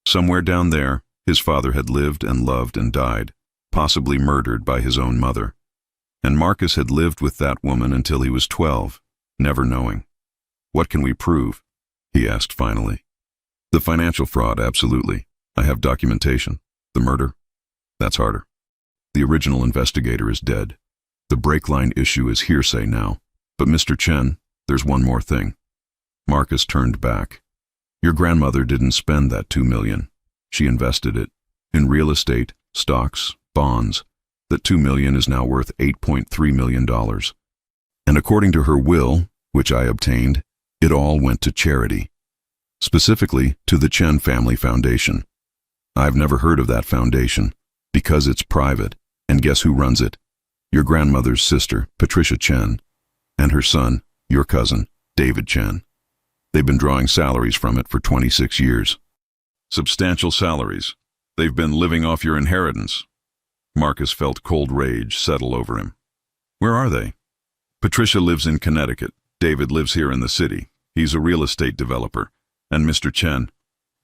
Somewhere down there, His father had lived and loved and died, possibly murdered by his own mother. And Marcus had lived with that woman until he was 12, never knowing. "What can we prove?" he asked finally. "The financial fraud, absolutely. I have documentation. The murder? That's harder. The original investigator is dead. The brake line issue is hearsay now. But Mr. Chen, there's one more thing." Marcus turned back. "Your grandmother didn't spend that $2 million. She invested it in real estate, stocks, bonds. That $2 million is now worth $8.3 million. And according to her will, which I obtained, it all went to charity. Specifically to the Chen Family Foundation. I've never heard of that foundation, because it's private, and guess who runs it? Your grandmother's sister, Patricia Chen, and her son, your cousin, David Chen. They've been drawing salaries from it for 26 years. Substantial salaries. They've been living off your inheritance." Marcus felt cold rage settle over him. "Where are they?" "Patricia lives in Connecticut. David lives here in the city. He's a real estate developer. And Mr. Chen,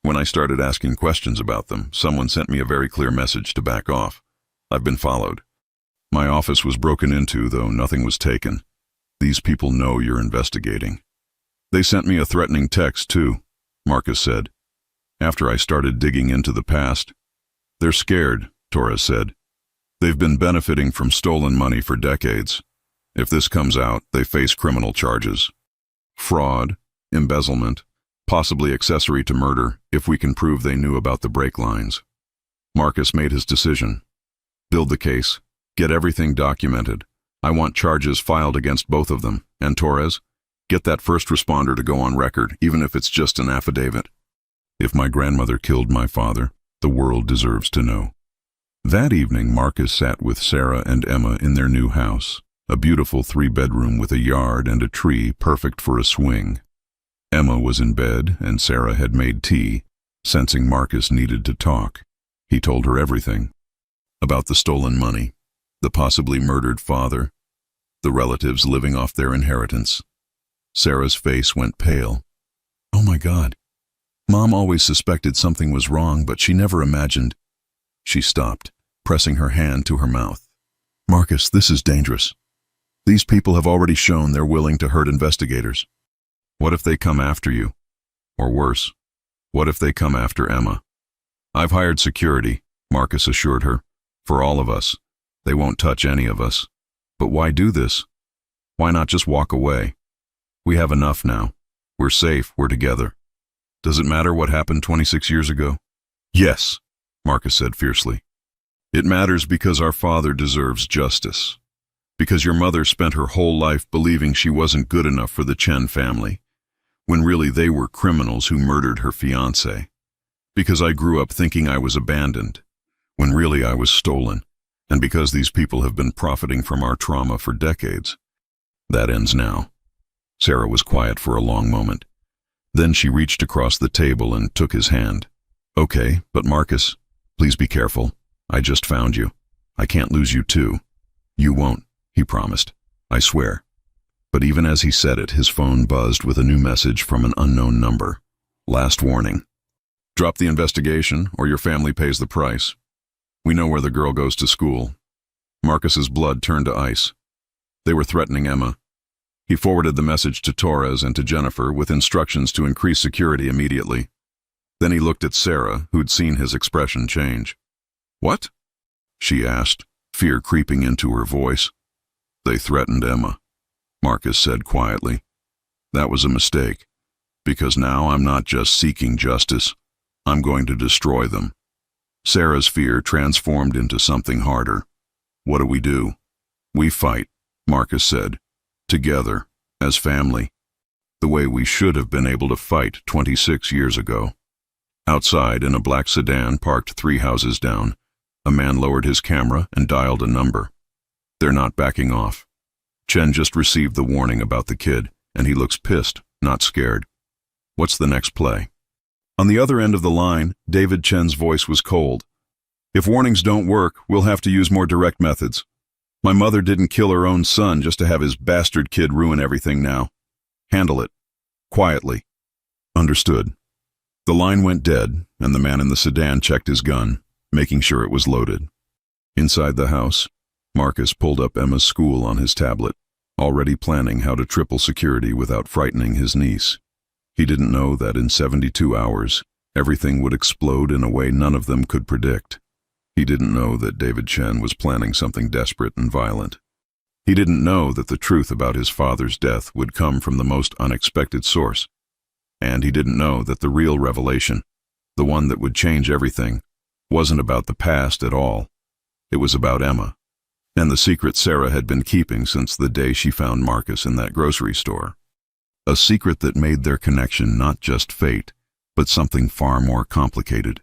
when I started asking questions about them, someone sent me a very clear message to back off. I've been followed. My office was broken into, though nothing was taken. These people know you're investigating." "They sent me a threatening text, too," Marcus said. "After I started digging into the past." "They're scared," Torres said. "They've been benefiting from stolen money for decades. If this comes out, they face criminal charges. Fraud, embezzlement, possibly accessory to murder, if we can prove they knew about the brake lines." Marcus made his decision. "Build the case. Get everything documented. I want charges filed against both of them. And Torres, get that first responder to go on record, even if it's just an affidavit. If my grandmother killed my father, the world deserves to know." That evening, Marcus sat with Sarah and Emma in their new house, a beautiful 3-bedroom with a yard and a tree perfect for a swing. Emma was in bed, and Sarah had made tea, sensing Marcus needed to talk. He told her everything. About the stolen money, the possibly murdered father, the relatives living off their inheritance. Sarah's face went pale. "Oh my God. Mom always suspected something was wrong, but she never imagined." She stopped, pressing her hand to her mouth. "Marcus, this is dangerous. These people have already shown they're willing to hurt investigators. What if they come after you? Or worse, what if they come after Emma?" "I've hired security," Marcus assured her. "For all of us. They won't touch any of us. But why do this? Why not just walk away? We have enough now. We're safe, we're together. Does it matter what happened 26 years ago?" "Yes," Marcus said fiercely. "It matters because our father deserves justice. Because your mother spent her whole life believing she wasn't good enough for the Chen family, when really they were criminals who murdered her fiancé. Because I grew up thinking I was abandoned, when really I was stolen. And because these people have been profiting from our trauma for decades. That ends now." Sarah was quiet for a long moment. Then she reached across the table and took his hand. "Okay, but Marcus, please be careful. I just found you. I can't lose you too." "You won't," he promised. "I swear." But even as he said it, his phone buzzed with a new message from an unknown number. "Last warning. Drop the investigation or your family pays the price. We know where the girl goes to school." Marcus's blood turned to ice. They were threatening Emma. He forwarded the message to Torres and to Jennifer with instructions to increase security immediately. Then he looked at Sarah, who'd seen his expression change. "What?" she asked, fear creeping into her voice. "They threatened Emma," Marcus said quietly. "That was a mistake, because now I'm not just seeking justice, I'm going to destroy them." Sarah's fear transformed into something harder. "What do? We fight," Marcus said, "together, as family, the way we should have been able to fight 26 years ago." Outside, in a black sedan parked 3 houses down, a man lowered his camera and dialed a number. "They're not backing off. Chen just received the warning about the kid, and he looks pissed, not scared. What's the next play?" On the other end of the line, David Chen's voice was cold. "If warnings don't work, we'll have to use more direct methods. My mother didn't kill her own son just to have his bastard kid ruin everything now. Handle it. Quietly." "Understood." The line went dead, and the man in the sedan checked his gun, making sure it was loaded. Inside the house, Marcus pulled up Emma's school on his tablet, already planning how to triple security without frightening his niece. He didn't know that in 72 hours, everything would explode in a way none of them could predict. He didn't know that David Chen was planning something desperate and violent. He didn't know that the truth about his father's death would come from the most unexpected source. And he didn't know that the real revelation, the one that would change everything, wasn't about the past at all. It was about Emma, and the secret Sarah had been keeping since the day she found Marcus in that grocery store. A secret that made their connection not just fate, but something far more complicated.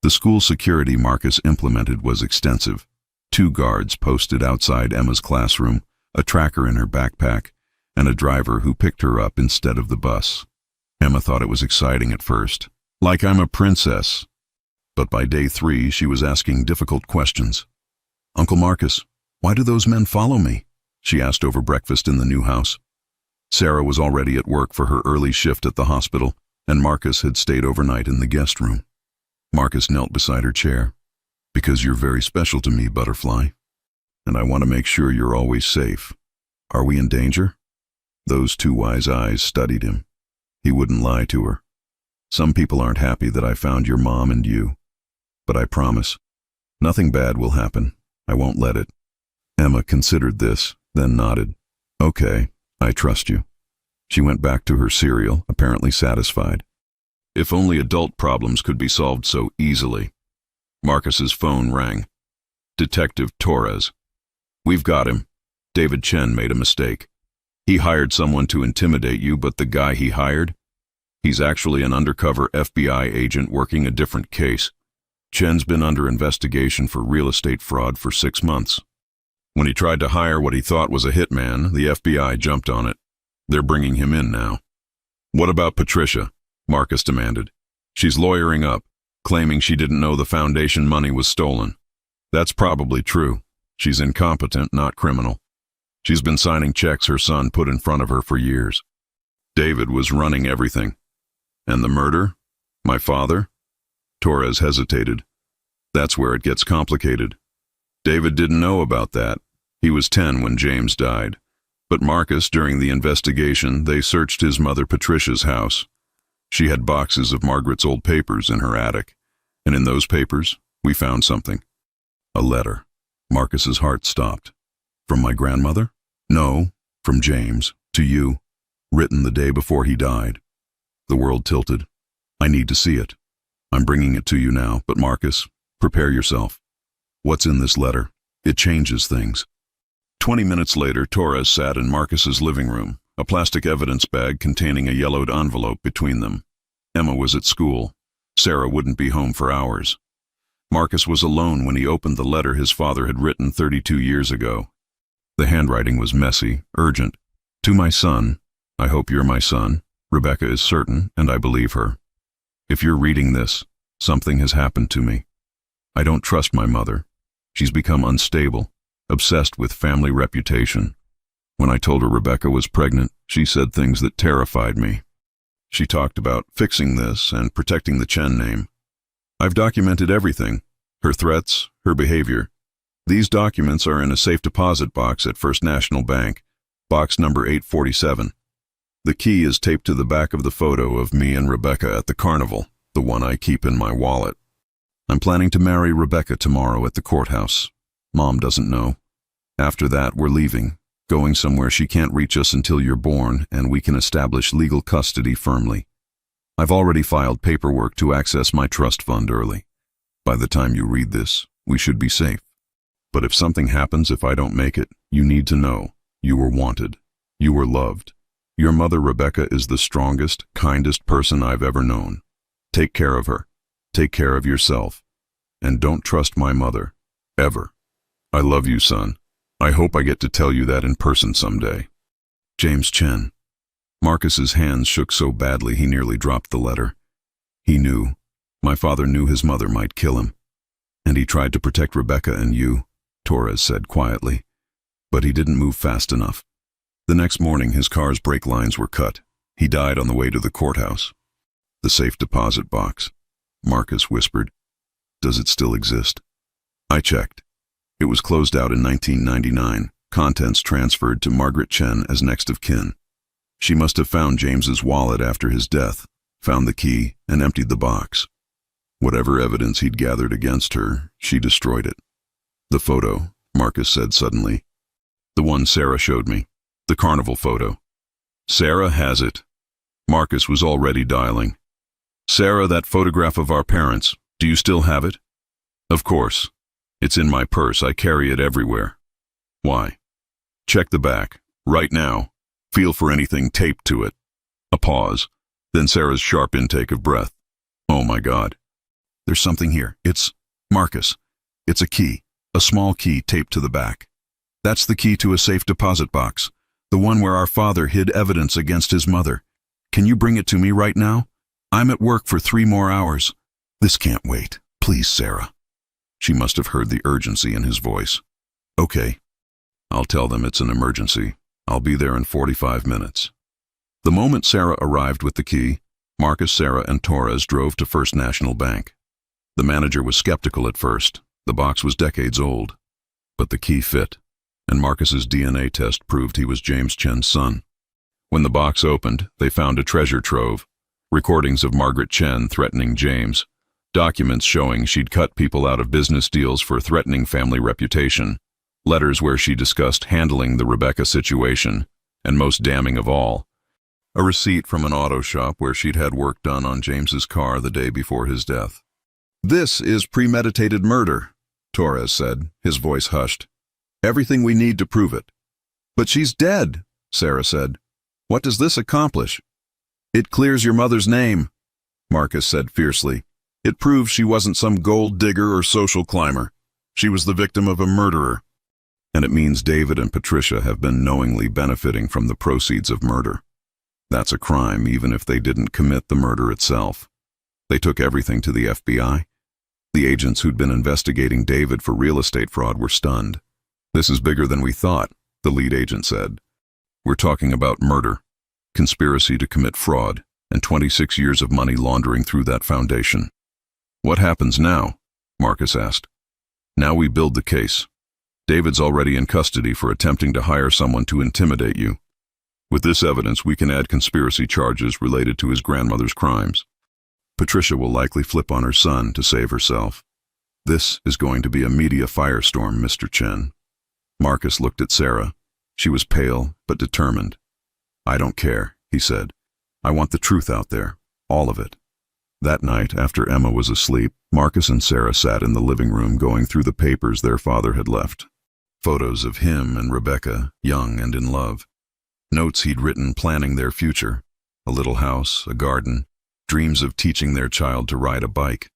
The school security Marcus implemented was extensive. 2 guards posted outside Emma's classroom, a tracker in her backpack, and a driver who picked her up instead of the bus. Emma thought it was exciting at first, like I'm a princess. But by day 3, she was asking difficult questions. "Uncle Marcus, why do those men follow me?" she asked over breakfast in the new house. Sarah was already at work for her early shift at the hospital, and Marcus had stayed overnight in the guest room. Marcus knelt beside her chair. "Because you're very special to me, Butterfly. And I want to make sure you're always safe. Are we in danger?" Those 2 wise eyes studied him. He wouldn't lie to her. "Some people aren't happy that I found your mom and you. But I promise, nothing bad will happen. I won't let it." Emma considered this, then nodded. "Okay, I trust you." She went back to her cereal, apparently satisfied. If only adult problems could be solved so easily. Marcus's phone rang. "Detective Torres. We've got him. David Chen made a mistake. He hired someone to intimidate you, but the guy he hired? He's actually an undercover FBI agent working a different case. Chen's been under investigation for real estate fraud for 6 months. When he tried to hire what he thought was a hitman, the FBI jumped on it. They're bringing him in now." "What about Patricia?" Marcus demanded. "She's lawyering up, claiming she didn't know the foundation money was stolen. That's probably true. She's incompetent, not criminal. She's been signing checks her son put in front of her for years. David was running everything. And the murder? My father?" Torres hesitated. "That's where it gets complicated. David didn't know about that. He was 10 when James died. But Marcus, during the investigation, they searched his mother Patricia's house. She had boxes of Margaret's old papers in her attic, and in those papers, we found something. A letter." Marcus's heart stopped. "From my grandmother?" "No, from James, to you, written the day before he died." The world tilted. "I need to see it. I'm bringing it to you now, but Marcus, prepare yourself. What's in this letter? It changes things." 20 minutes later, Torres sat in Marcus's living room, a plastic evidence bag containing a yellowed envelope between them. Emma was at school. Sarah wouldn't be home for hours. Marcus was alone when he opened the letter his father had written 32 years ago. The handwriting was messy, urgent. "To my son, I hope you're my son. Rebecca is certain, and I believe her. If you're reading this, something has happened to me. I don't trust my mother. She's become unstable, obsessed with family reputation. When I told her Rebecca was pregnant, she said things that terrified me. She talked about fixing this and protecting the Chen name. I've documented everything, her threats, her behavior. These documents are in a safe deposit box at First National Bank, box number 847. The key is taped to the back of the photo of me and Rebecca at the carnival, the one I keep in my wallet. I'm planning to marry Rebecca tomorrow at the courthouse. Mom doesn't know. After that, we're leaving, going somewhere she can't reach us until you're born, and we can establish legal custody firmly. I've already filed paperwork to access my trust fund early. By the time you read this, we should be safe. But if something happens if I don't make it, you need to know. You were wanted. You were loved. Your mother, Rebecca, is the strongest, kindest person I've ever known. Take care of her. Take care of yourself. And don't trust my mother. Ever. I love you, son. I hope I get to tell you that in person someday. James Chen. Marcus's hands shook so badly he nearly dropped the letter. He knew. My father knew his mother might kill him. And he tried to protect Rebecca and you, Torres said quietly. But he didn't move fast enough. The next morning his car's brake lines were cut. He died on the way to the courthouse. The safe deposit box, Marcus whispered. Does it still exist? I checked. It was closed out in 1999, contents transferred to Margaret Chen as next of kin. She must have found James's wallet after his death, found the key, and emptied the box. Whatever evidence he'd gathered against her, she destroyed it. The photo, Marcus said suddenly. The one Sarah showed me. The carnival photo. Sarah has it. Marcus was already dialing. Sarah, that photograph of our parents, do you still have it? Of course. It's in my purse. I carry it everywhere. Why? Check the back. Right now. Feel for anything taped to it. A pause. Then Sarah's sharp intake of breath. Oh my God. There's something here. It's Marcus. It's a key. A small key taped to the back. That's the key to a safe deposit box. The one where our father hid evidence against his mother. Can you bring it to me right now? I'm at work for 3 more hours. This can't wait. Please, Sarah. She must have heard the urgency in his voice. Okay. I'll tell them it's an emergency. I'll be there in 45 minutes. The moment Sarah arrived with the key, Marcus, Sarah, and Torres drove to First National Bank. The manager was skeptical at first. The box was decades old. But the key fit, and Marcus's DNA test proved he was James Chen's son. When the box opened, they found a treasure trove. Recordings of Margaret Chen threatening James. Documents showing she'd cut people out of business deals for threatening family reputation. Letters where she discussed handling the Rebecca situation. And most damning of all, a receipt from an auto shop where she'd had work done on James's car the day before his death. This is premeditated murder, Torres said, his voice hushed. Everything we need to prove it. But she's dead, Sarah said. What does this accomplish? It clears your mother's name, Marcus said fiercely. It proves she wasn't some gold digger or social climber. She was the victim of a murderer. And it means David and Patricia have been knowingly benefiting from the proceeds of murder. That's a crime even if they didn't commit the murder itself. They took everything to the FBI. The agents who'd been investigating David for real estate fraud were stunned. This is bigger than we thought, the lead agent said. We're talking about murder, conspiracy to commit fraud, and 26 years of money laundering through that foundation. What happens now? Marcus asked. Now we build the case. David's already in custody for attempting to hire someone to intimidate you. With this evidence, we can add conspiracy charges related to his grandmother's crimes. Patricia will likely flip on her son to save herself. This is going to be a media firestorm, Mr. Chen. Marcus looked at Sarah. She was pale but determined. I don't care, he said. I want the truth out there, all of it. That night, after Emma was asleep, Marcus and Sarah sat in the living room going through the papers their father had left. Photos of him and Rebecca, young and in love. Notes he'd written planning their future. A little house, a garden, dreams of teaching their child to ride a bike.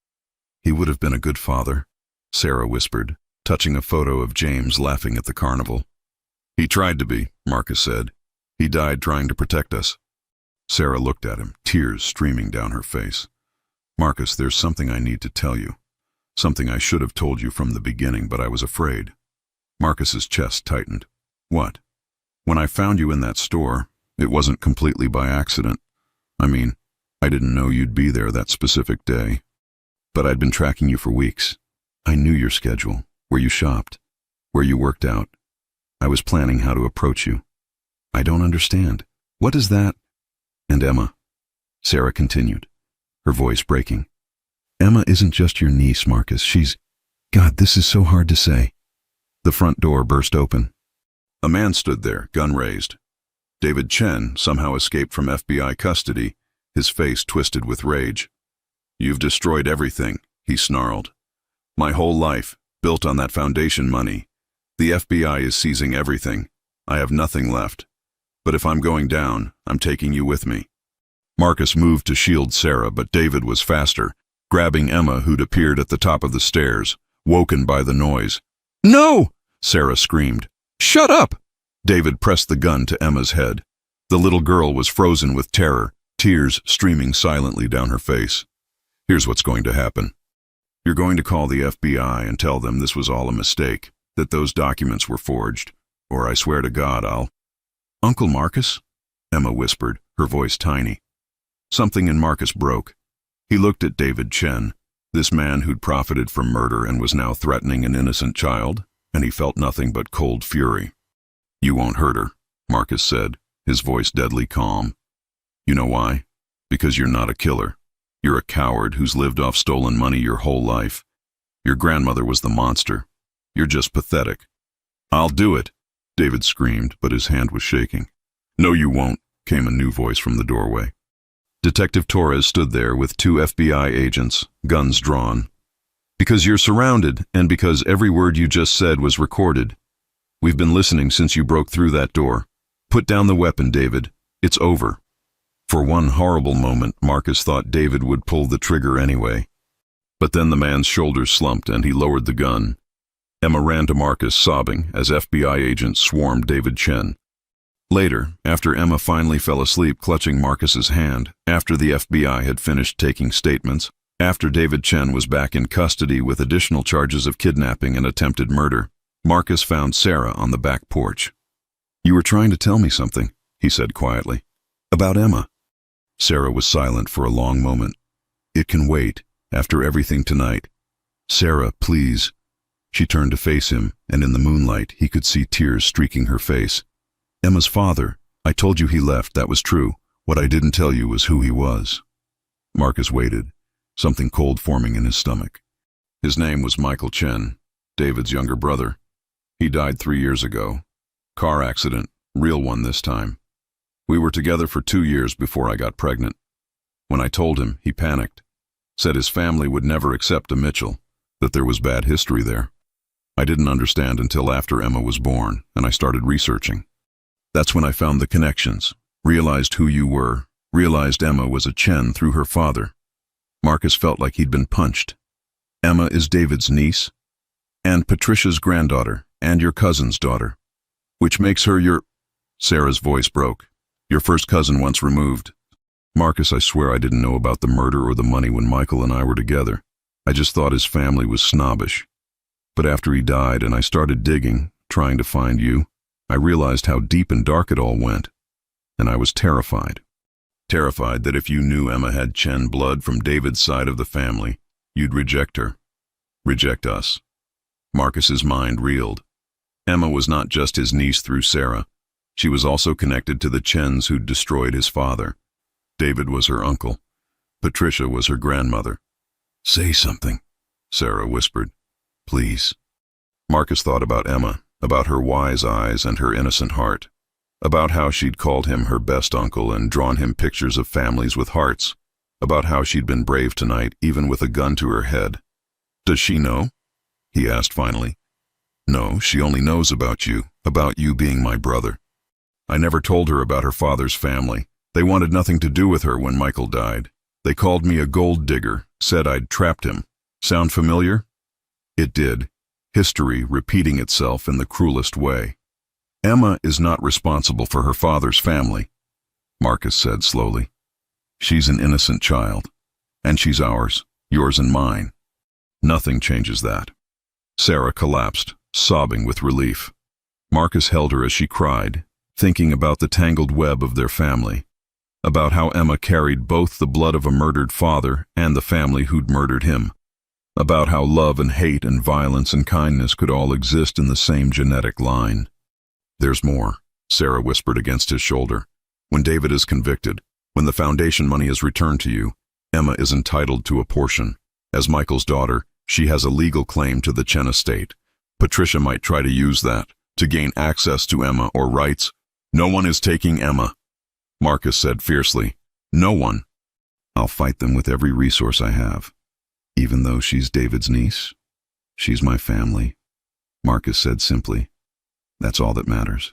He would have been a good father, Sarah whispered, touching a photo of James laughing at the carnival. He tried to be, Marcus said. He died trying to protect us. Sarah looked at him, tears streaming down her face. Marcus, there's something I need to tell you. Something I should have told you from the beginning, but I was afraid. Marcus's chest tightened. What? When I found you in that store, it wasn't completely by accident. I mean, I didn't know you'd be there that specific day. But I'd been tracking you for weeks. I knew your schedule, where you shopped, where you worked out. I was planning how to approach you. I don't understand. What is that? And Emma, Sarah continued, her voice breaking. Emma isn't just your niece, Marcus. She's... God, this is so hard to say. The front door burst open. A man stood there, gun raised. David Chen somehow escaped from FBI custody, his face twisted with rage. You've destroyed everything, he snarled. My whole life, built on that foundation money. The FBI is seizing everything. I have nothing left. But if I'm going down, I'm taking you with me. Marcus moved to shield Sarah, but David was faster, grabbing Emma, who'd appeared at the top of the stairs, woken by the noise. No! Sarah screamed. Shut up! David pressed the gun to Emma's head. The little girl was frozen with terror, tears streaming silently down her face. Here's what's going to happen. You're going to call the FBI and tell them this was all a mistake, that those documents were forged, or I swear to God I'll... Uncle Marcus? Emma whispered, her voice tiny. Something in Marcus broke. He looked at David Chen, this man who'd profited from murder and was now threatening an innocent child, and he felt nothing but cold fury. "You won't hurt her," Marcus said, his voice deadly calm. "You know why? Because you're not a killer. You're a coward who's lived off stolen money your whole life. Your grandmother was the monster. You're just pathetic." "I'll do it," David screamed, but his hand was shaking. "No, you won't," came a new voice from the doorway. Detective Torres stood there with 2 FBI agents, guns drawn. "Because you're surrounded, and because every word you just said was recorded. We've been listening since you broke through that door. Put down the weapon, David. It's over." For one horrible moment, Marcus thought David would pull the trigger anyway. But then the man's shoulders slumped and he lowered the gun. Emma ran to Marcus, sobbing, as FBI agents swarmed David Chen. Later, after Emma finally fell asleep clutching Marcus's hand, after the FBI had finished taking statements, after David Chen was back in custody with additional charges of kidnapping and attempted murder, Marcus found Sarah on the back porch. "You were trying to tell me something," he said quietly. "About Emma." Sarah was silent for a long moment. "It can wait, after everything tonight. Sarah, please." She turned to face him, and in the moonlight he could see tears streaking her face. "Emma's father. I told you he left, that was true. What I didn't tell you was who he was." Marcus waited, something cold forming in his stomach. "His name was Michael Chen, David's younger brother. He died 3 years ago. Car accident, real one this time. We were together for 2 years before I got pregnant. When I told him, he panicked. Said his family would never accept a Mitchell, that there was bad history there. I didn't understand until after Emma was born, and I started researching. That's when I found the connections, realized who you were, realized Emma was a Chen through her father." Marcus felt like he'd been punched. "Emma is David's niece, and Patricia's granddaughter, and your cousin's daughter, which makes her your—" Sarah's voice broke. "Your first cousin once removed." "Marcus, I swear I didn't know about the murder or the money when Michael and I were together. I just thought his family was snobbish. But after he died and I started digging, trying to find you, I realized how deep and dark it all went. And I was terrified. Terrified that if you knew Emma had Chen blood from David's side of the family, you'd reject her. Reject us." Marcus's mind reeled. Emma was not just his niece through Sarah. She was also connected to the Chens who'd destroyed his father. David was her uncle. Patricia was her grandmother. "Say something," Sarah whispered. "Please." Marcus thought about Emma, about her wise eyes and her innocent heart, about how she'd called him her best uncle and drawn him pictures of families with hearts, about how she'd been brave tonight even with a gun to her head. "Does she know?" he asked finally. "No, she only knows about you being my brother. I never told her about her father's family. They wanted nothing to do with her when Michael died. They called me a gold digger, said I'd trapped him. Sound familiar?" It did. History repeating itself in the cruelest way. "Emma is not responsible for her father's family," Marcus said slowly. "She's an innocent child, and she's ours, yours and mine. Nothing changes that." Sarah collapsed, sobbing with relief. Marcus held her as she cried, thinking about the tangled web of their family, about how Emma carried both the blood of a murdered father and the family who'd murdered him, about how love and hate and violence and kindness could all exist in the same genetic line. "There's more," Sarah whispered against his shoulder. "When David is convicted, when the foundation money is returned to you, Emma is entitled to a portion. As Michael's daughter, she has a legal claim to the Chen estate. Patricia might try to use that, to gain access to Emma or rights. No one is taking Emma," Marcus said fiercely. "No one." "I'll fight them with every resource I have. Even though she's David's niece, she's my family," Marcus said simply. "That's all that matters."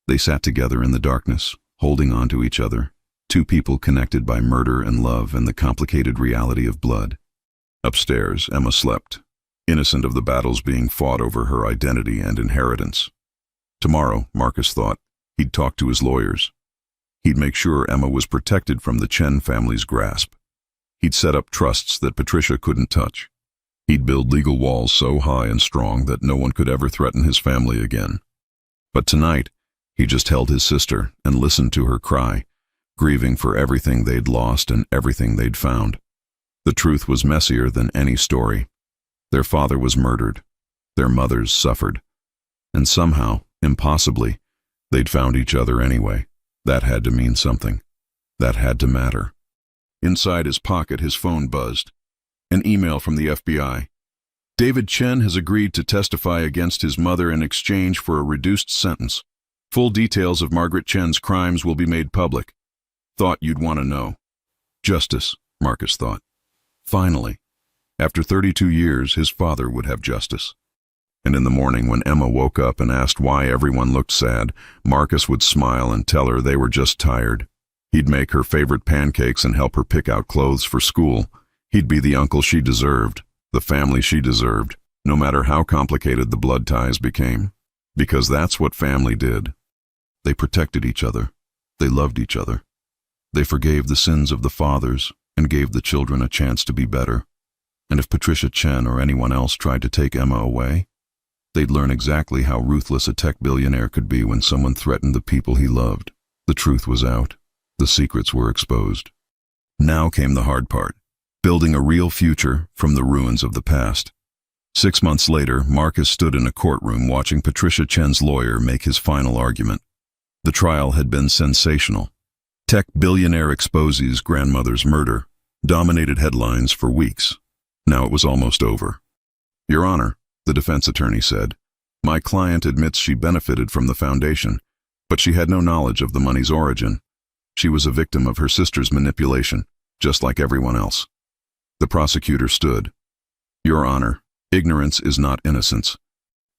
They sat together in the darkness, holding on to each other, 2 people connected by murder and love and the complicated reality of blood. Upstairs, Emma slept, innocent of the battles being fought over her identity and inheritance. Tomorrow, Marcus thought, he'd talk to his lawyers. He'd make sure Emma was protected from the Chen family's grasp. He'd set up trusts that Patricia couldn't touch. He'd build legal walls so high and strong that no one could ever threaten his family again. But tonight, he just held his sister and listened to her cry grieving for everything they'd lost and everything they'd found. The truth was messier than any story. Their father was murdered. Their mothers suffered. And somehow, impossibly, they'd found each other anyway. That had to mean something. That had to matter. Inside his pocket, his phone buzzed. An email from the FBI. David Chen has agreed to testify against his mother in exchange for a reduced sentence. Full details of Margaret Chen's crimes will be made public. Thought you'd want to know. Justice, Marcus thought. Finally, after 32 years, his father would have justice. And in the morning, when Emma woke up and asked why everyone looked sad, Marcus would smile and tell her they were just tired. He'd make her favorite pancakes and help her pick out clothes for school. He'd be the uncle she deserved, the family she deserved, no matter how complicated the blood ties became. Because that's what family did. They protected each other. They loved each other. They forgave the sins of the fathers and gave the children a chance to be better. And if Patricia Chen or anyone else tried to take Emma away, they'd learn exactly how ruthless a tech billionaire could be when someone threatened the people he loved. The truth was out. The secrets were exposed. Now came the hard part, building a real future from the ruins of the past. 6 months later, Marcus stood in a courtroom watching Patricia Chen's lawyer make his final argument. The trial had been sensational. Tech billionaire exposes grandmother's murder dominated headlines for weeks. Now it was almost over. Your Honor, the defense attorney said, my client admits she benefited from the foundation, but she had no knowledge of the money's origin. She was a victim of her sister's manipulation, just like everyone else. The prosecutor stood. Your Honor, ignorance is not innocence.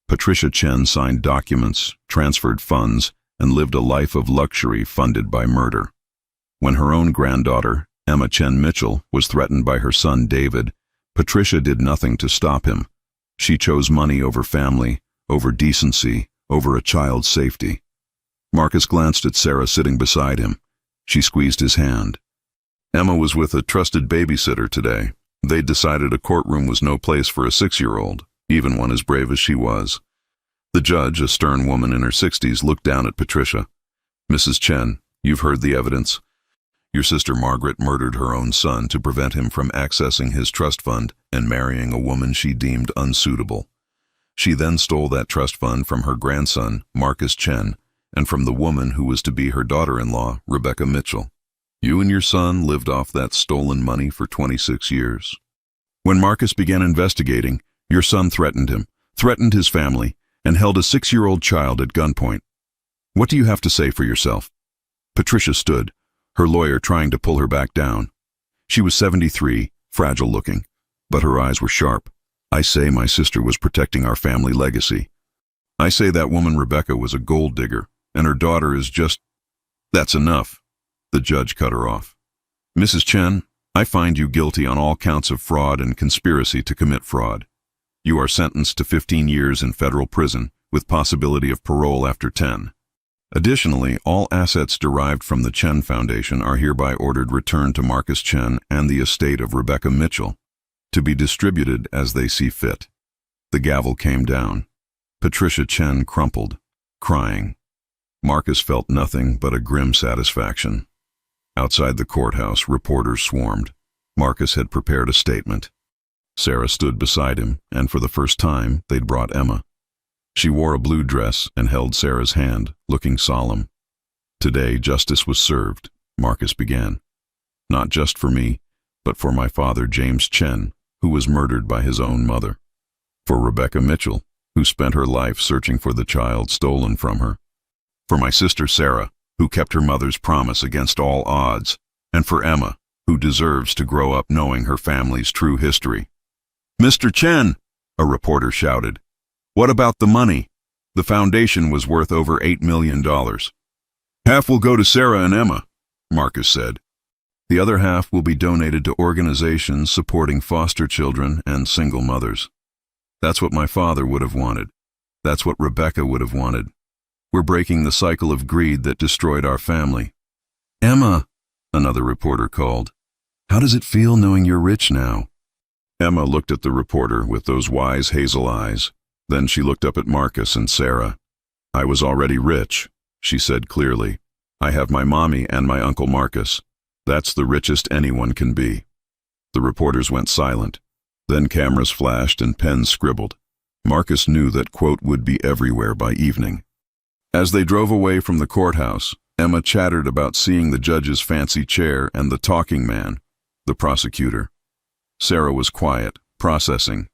Patricia Chen signed documents, transferred funds, and lived a life of luxury funded by murder. When her own granddaughter, Emma Chen Mitchell, was threatened by her son David, Patricia did nothing to stop him. She chose money over family, over decency, over a child's safety. Marcus glanced at Sarah sitting beside him. She squeezed his hand. Emma was with a trusted babysitter today. They'd decided a courtroom was no place for a 6-year-old, even one as brave as she was. The judge, a stern woman in her 60s, looked down at Patricia. Mrs. Chen, you've heard the evidence. Your sister Margaret murdered her own son to prevent him from accessing his trust fund and marrying a woman she deemed unsuitable. She then stole that trust fund from her grandson, Marcus Chen, and from the woman who was to be her daughter-in-law, Rebecca Mitchell. You and your son lived off that stolen money for 26 years. When Marcus began investigating, your son threatened him, threatened his family, and held a 6-year-old child at gunpoint. What do you have to say for yourself? Patricia stood, her lawyer trying to pull her back down. She was 73, fragile-looking, but her eyes were sharp. I say my sister was protecting our family legacy. I say that woman Rebecca was a gold digger, and her daughter is just... That's enough. The judge cut her off. Mrs. Chen, I find you guilty on all counts of fraud and conspiracy to commit fraud. You are sentenced to 15 years in federal prison, with possibility of parole after 10. Additionally, all assets derived from the Chen Foundation are hereby ordered returned to Marcus Chen and the estate of Rebecca Mitchell, to be distributed as they see fit. The gavel came down. Patricia Chen crumpled, crying. Marcus felt nothing but a grim satisfaction. Outside the courthouse, reporters swarmed. Marcus had prepared a statement. Sarah stood beside him, and for the first time, they'd brought Emma. She wore a blue dress and held Sarah's hand, looking solemn. Today, justice was served, Marcus began. Not just for me, but for my father, James Chen, who was murdered by his own mother. For Rebecca Mitchell, who spent her life searching for the child stolen from her. For my sister Sarah, who kept her mother's promise against all odds. And for Emma, who deserves to grow up knowing her family's true history. Mr. Chen, a reporter shouted. What about the money? The foundation was worth over $8 million. Half will go to Sarah and Emma, Marcus said. The other half will be donated to organizations supporting foster children and single mothers. That's what my father would have wanted. That's what Rebecca would have wanted. We're breaking the cycle of greed that destroyed our family. Emma, another reporter called. How does it feel knowing you're rich now? Emma looked at the reporter with those wise hazel eyes. Then she looked up at Marcus and Sarah. I was already rich, she said clearly. I have my mommy and my Uncle Marcus. That's the richest anyone can be." The reporters went silent. Then cameras flashed and pens scribbled. Marcus knew that quote would be everywhere by evening. As they drove away from the courthouse, Emma chattered about seeing the judge's fancy chair and the talking man, the prosecutor. Sarah was quiet, processing.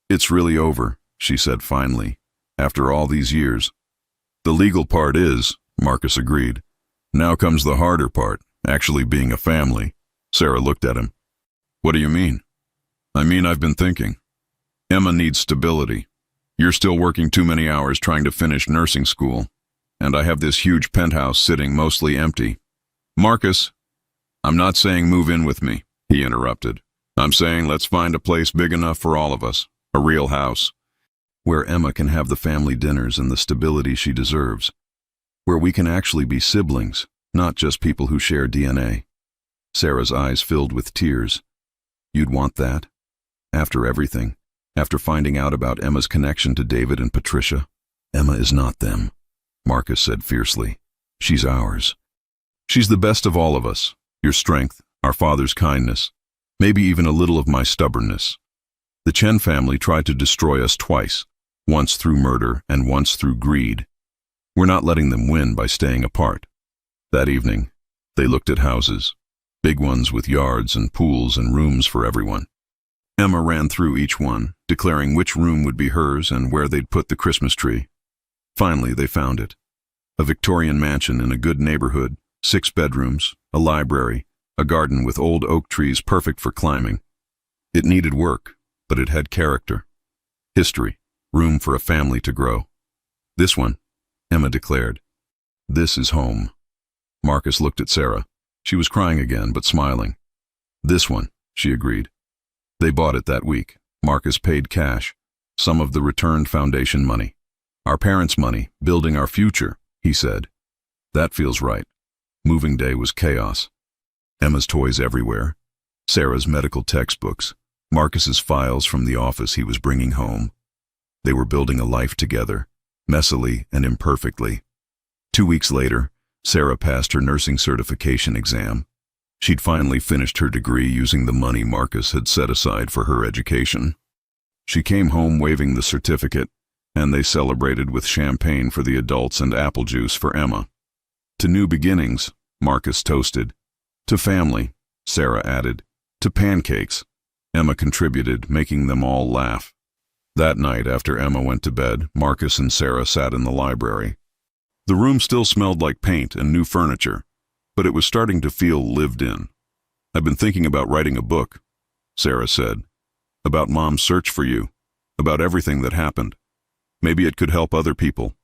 "It's really over," she said finally, "after all these years." "The legal part is," Marcus agreed. "Now comes the harder part, actually being a family." Sarah looked at him. "What do you mean?" "I mean, I've been thinking. Emma needs stability. You're still working too many hours trying to finish nursing school, and I have this huge penthouse sitting mostly empty." "Marcus, I'm not saying move in with me," he interrupted. "I'm saying let's find a place big enough for all of us, a real house, where Emma can have the family dinners and the stability she deserves, where we can actually be siblings, not just people who share DNA." Sarah's eyes filled with tears. "You'd want that? After everything? After finding out about Emma's connection to David and Patricia?" "Emma is not them," Marcus said fiercely. "She's ours. She's the best of all of us, your strength, our father's kindness, maybe even a little of my stubbornness. The Chen family tried to destroy us twice, once through murder and once through greed. We're not letting them win by staying apart." That evening, they looked at houses, big ones with yards and pools and rooms for everyone. Emma ran through each one, declaring which room would be hers and where they'd put the Christmas tree. Finally, they found it. A Victorian mansion in a good neighborhood, 6 bedrooms, a library, a garden with old oak trees perfect for climbing. It needed work, but it had character. History, room for a family to grow. "This one," Emma declared. "This is home." Marcus looked at Sarah. She was crying again, but smiling. "This one," she agreed. They bought it that week. Marcus paid cash, some of the returned foundation money. "Our parents' money, building our future," he said. "That feels right." Moving day was chaos. Emma's toys everywhere, Sarah's medical textbooks, Marcus's files from the office he was bringing home. They were building a life together, messily and imperfectly. 2 weeks later, Sarah passed her nursing certification exam. She'd finally finished her degree using the money Marcus had set aside for her education. She came home waving the certificate, and they celebrated with champagne for the adults and apple juice for Emma. "To new beginnings," Marcus toasted. "To family," Sarah added. "To pancakes," Emma contributed, making them all laugh. That night, after Emma went to bed, Marcus and Sarah sat in the library. The room still smelled like paint and new furniture, but it was starting to feel lived in. "I've been thinking about writing a book," Sarah said, "about Mom's search for you, about everything that happened. Maybe it could help other people,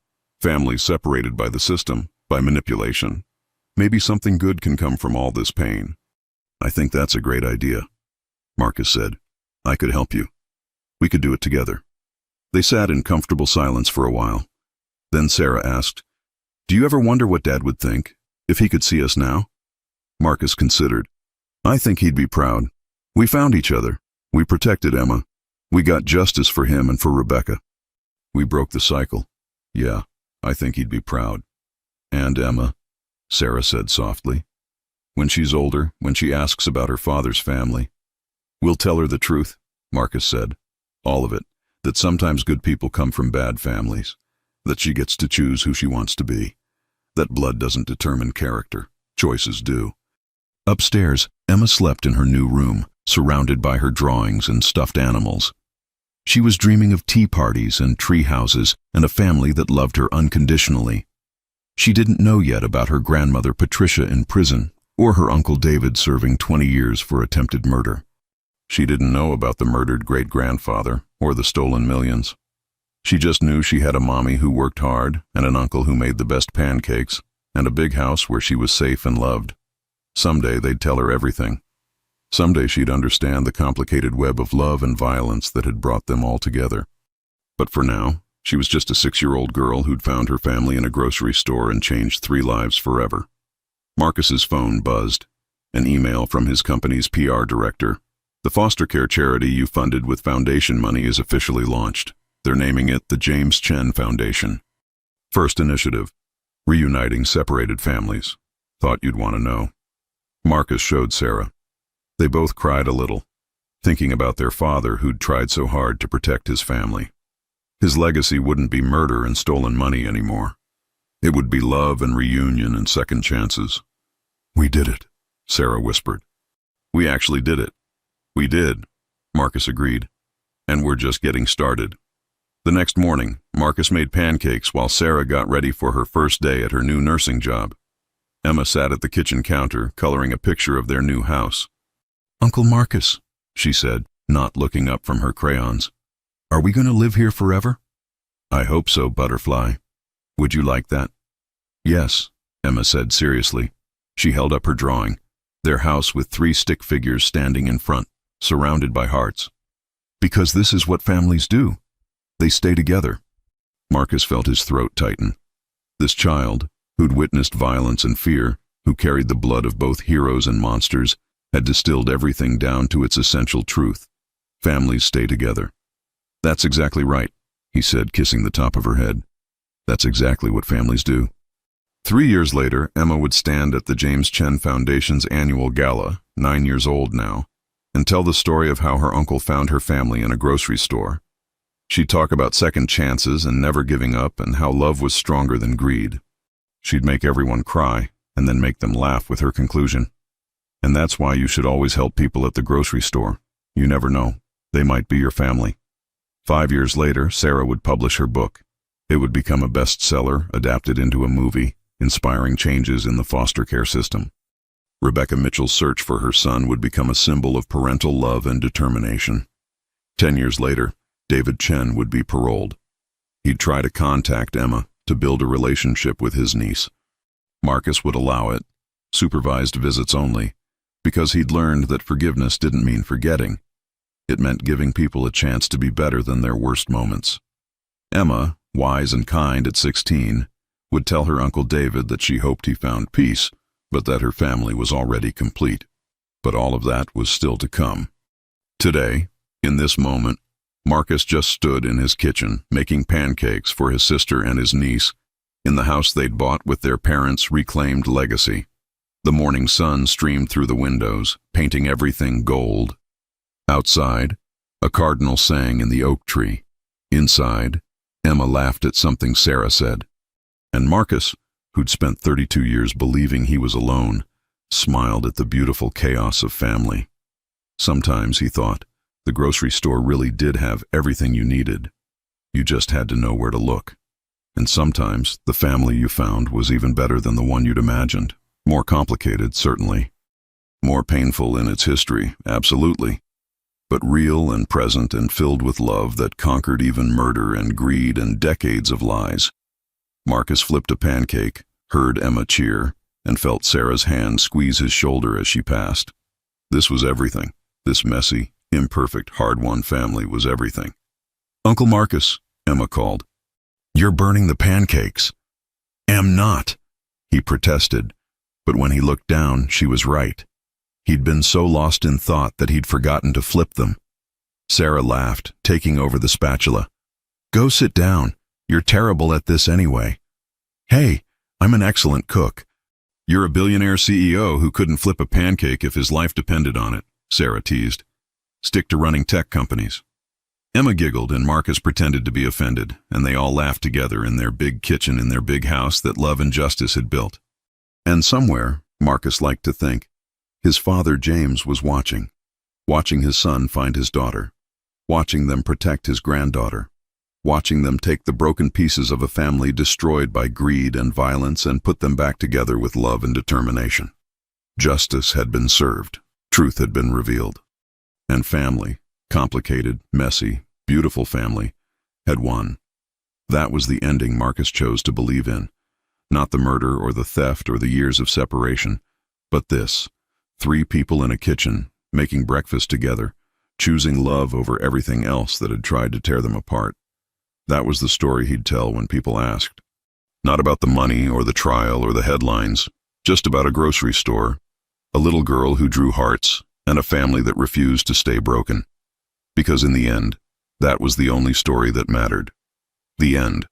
families separated by the system, by manipulation. Maybe something good can come from all this pain." "I think that's a great idea," Marcus said. "I could help you. We could do it together." They sat in comfortable silence for a while. Then Sarah asked, "Do you ever wonder what Dad would think, if he could see us now?" Marcus considered. "I think he'd be proud. We found each other. We protected Emma. We got justice for him and for Rebecca. We broke the cycle. Yeah, I think he'd be proud." "And Emma," Sarah said softly. "When she's older, when she asks about her father's family, we'll tell her the truth," Marcus said. "All of it, that sometimes good people come from bad families, that she gets to choose who she wants to be, that blood doesn't determine character, choices do." Upstairs, Emma slept in her new room, surrounded by her drawings and stuffed animals. She was dreaming of tea parties and tree houses and a family that loved her unconditionally. She didn't know yet about her grandmother Patricia in prison, or her Uncle David serving 20 years for attempted murder. She didn't know about the murdered great-grandfather or the stolen millions. She just knew she had a mommy who worked hard and an uncle who made the best pancakes and a big house where she was safe and loved. Someday they'd tell her everything. Someday she'd understand the complicated web of love and violence that had brought them all together. But for now, she was just a 6-year-old girl who'd found her family in a grocery store and changed 3 lives forever. Marcus's phone buzzed. An email from his company's PR director. "The foster care charity you funded with foundation money is officially launched. They're naming it the James Chen Foundation. First initiative. Reuniting separated families. Thought you'd want to know. Marcus showed Sarah. They both cried a little, thinking about their father who'd tried so hard to protect his family. His legacy wouldn't be murder and stolen money anymore. It would be love and reunion and second chances. "We did it," Sarah whispered. "We actually did it." "We did," Marcus agreed. "And we're just getting started." The next morning, Marcus made pancakes while Sarah got ready for her first day at her new nursing job. Emma sat at the kitchen counter, coloring a picture of their new house. "Uncle Marcus," she said, not looking up from her crayons, "are we going to live here forever?" "I hope so, Butterfly. Would you like that?" "Yes," Emma said seriously. She held up her drawing, their house with 3 stick figures standing in front, surrounded by hearts. "Because this is what families do. They stay together." Marcus felt his throat tighten. This child, who'd witnessed violence and fear, who carried the blood of both heroes and monsters, had distilled everything down to its essential truth. Families stay together. "That's exactly right," he said, kissing the top of her head. "That's exactly what families do." 3 years later, Emma would stand at the James Chen Foundation's annual gala, 9 years old now, and tell the story of how her uncle found her family in a grocery store. She'd talk about second chances and never giving up and how love was stronger than greed. She'd make everyone cry and then make them laugh with her conclusion. "And that's why you should always help people at the grocery store. You never know. They might be your family." 5 years later, Sarah would publish her book. It would become a bestseller, adapted into a movie, inspiring changes in the foster care system. Rebecca Mitchell's search for her son would become a symbol of parental love and determination. 10 years later, David Chen would be paroled. He'd try to contact Emma to build a relationship with his niece. Marcus would allow it, supervised visits only, because he'd learned that forgiveness didn't mean forgetting. It meant giving people a chance to be better than their worst moments. Emma, wise and kind at 16, would tell her Uncle David that she hoped he found peace, but that her family was already complete. But all of that was still to come. Today, in this moment, Marcus just stood in his kitchen, making pancakes for his sister and his niece, in the house they'd bought with their parents' reclaimed legacy. The morning sun streamed through the windows, painting everything gold. Outside, a cardinal sang in the oak tree. Inside, Emma laughed at something Sarah said. And Marcus, who'd spent 32 years believing he was alone, smiled at the beautiful chaos of family. Sometimes, he thought, the grocery store really did have everything you needed. You just had to know where to look. And sometimes, the family you found was even better than the one you'd imagined. More complicated, certainly. More painful in its history, absolutely. But real and present and filled with love that conquered even murder and greed and decades of lies. Marcus flipped a pancake, heard Emma cheer, and felt Sarah's hand squeeze his shoulder as she passed. This was everything. This messy, imperfect, hard-won family was everything. "Uncle Marcus," Emma called. "You're burning the pancakes." "Am not," he protested, but when he looked down, she was right. He'd been so lost in thought that he'd forgotten to flip them. Sarah laughed, taking over the spatula. "Go sit down. You're terrible at this anyway." "Hey, I'm an excellent cook." "You're a billionaire CEO who couldn't flip a pancake if his life depended on it," Sarah teased. "Stick to running tech companies." Emma giggled and Marcus pretended to be offended, and they all laughed together in their big kitchen in their big house that love and justice had built. And somewhere, Marcus liked to think, his father James was watching his son find his daughter, watching them protect his granddaughter, watching them take the broken pieces of a family destroyed by greed and violence and put them back together with love and determination. Justice had been served, truth had been revealed, and family, complicated, messy, beautiful family, had won. That was the ending Marcus chose to believe in, not the murder or the theft or the years of separation, but this. 3 people in a kitchen, making breakfast together, choosing love over everything else that had tried to tear them apart. That was the story he'd tell when people asked. Not about the money or the trial or the headlines, just about a grocery store, a little girl who drew hearts, and a family that refused to stay broken. Because in the end, that was the only story that mattered. The end.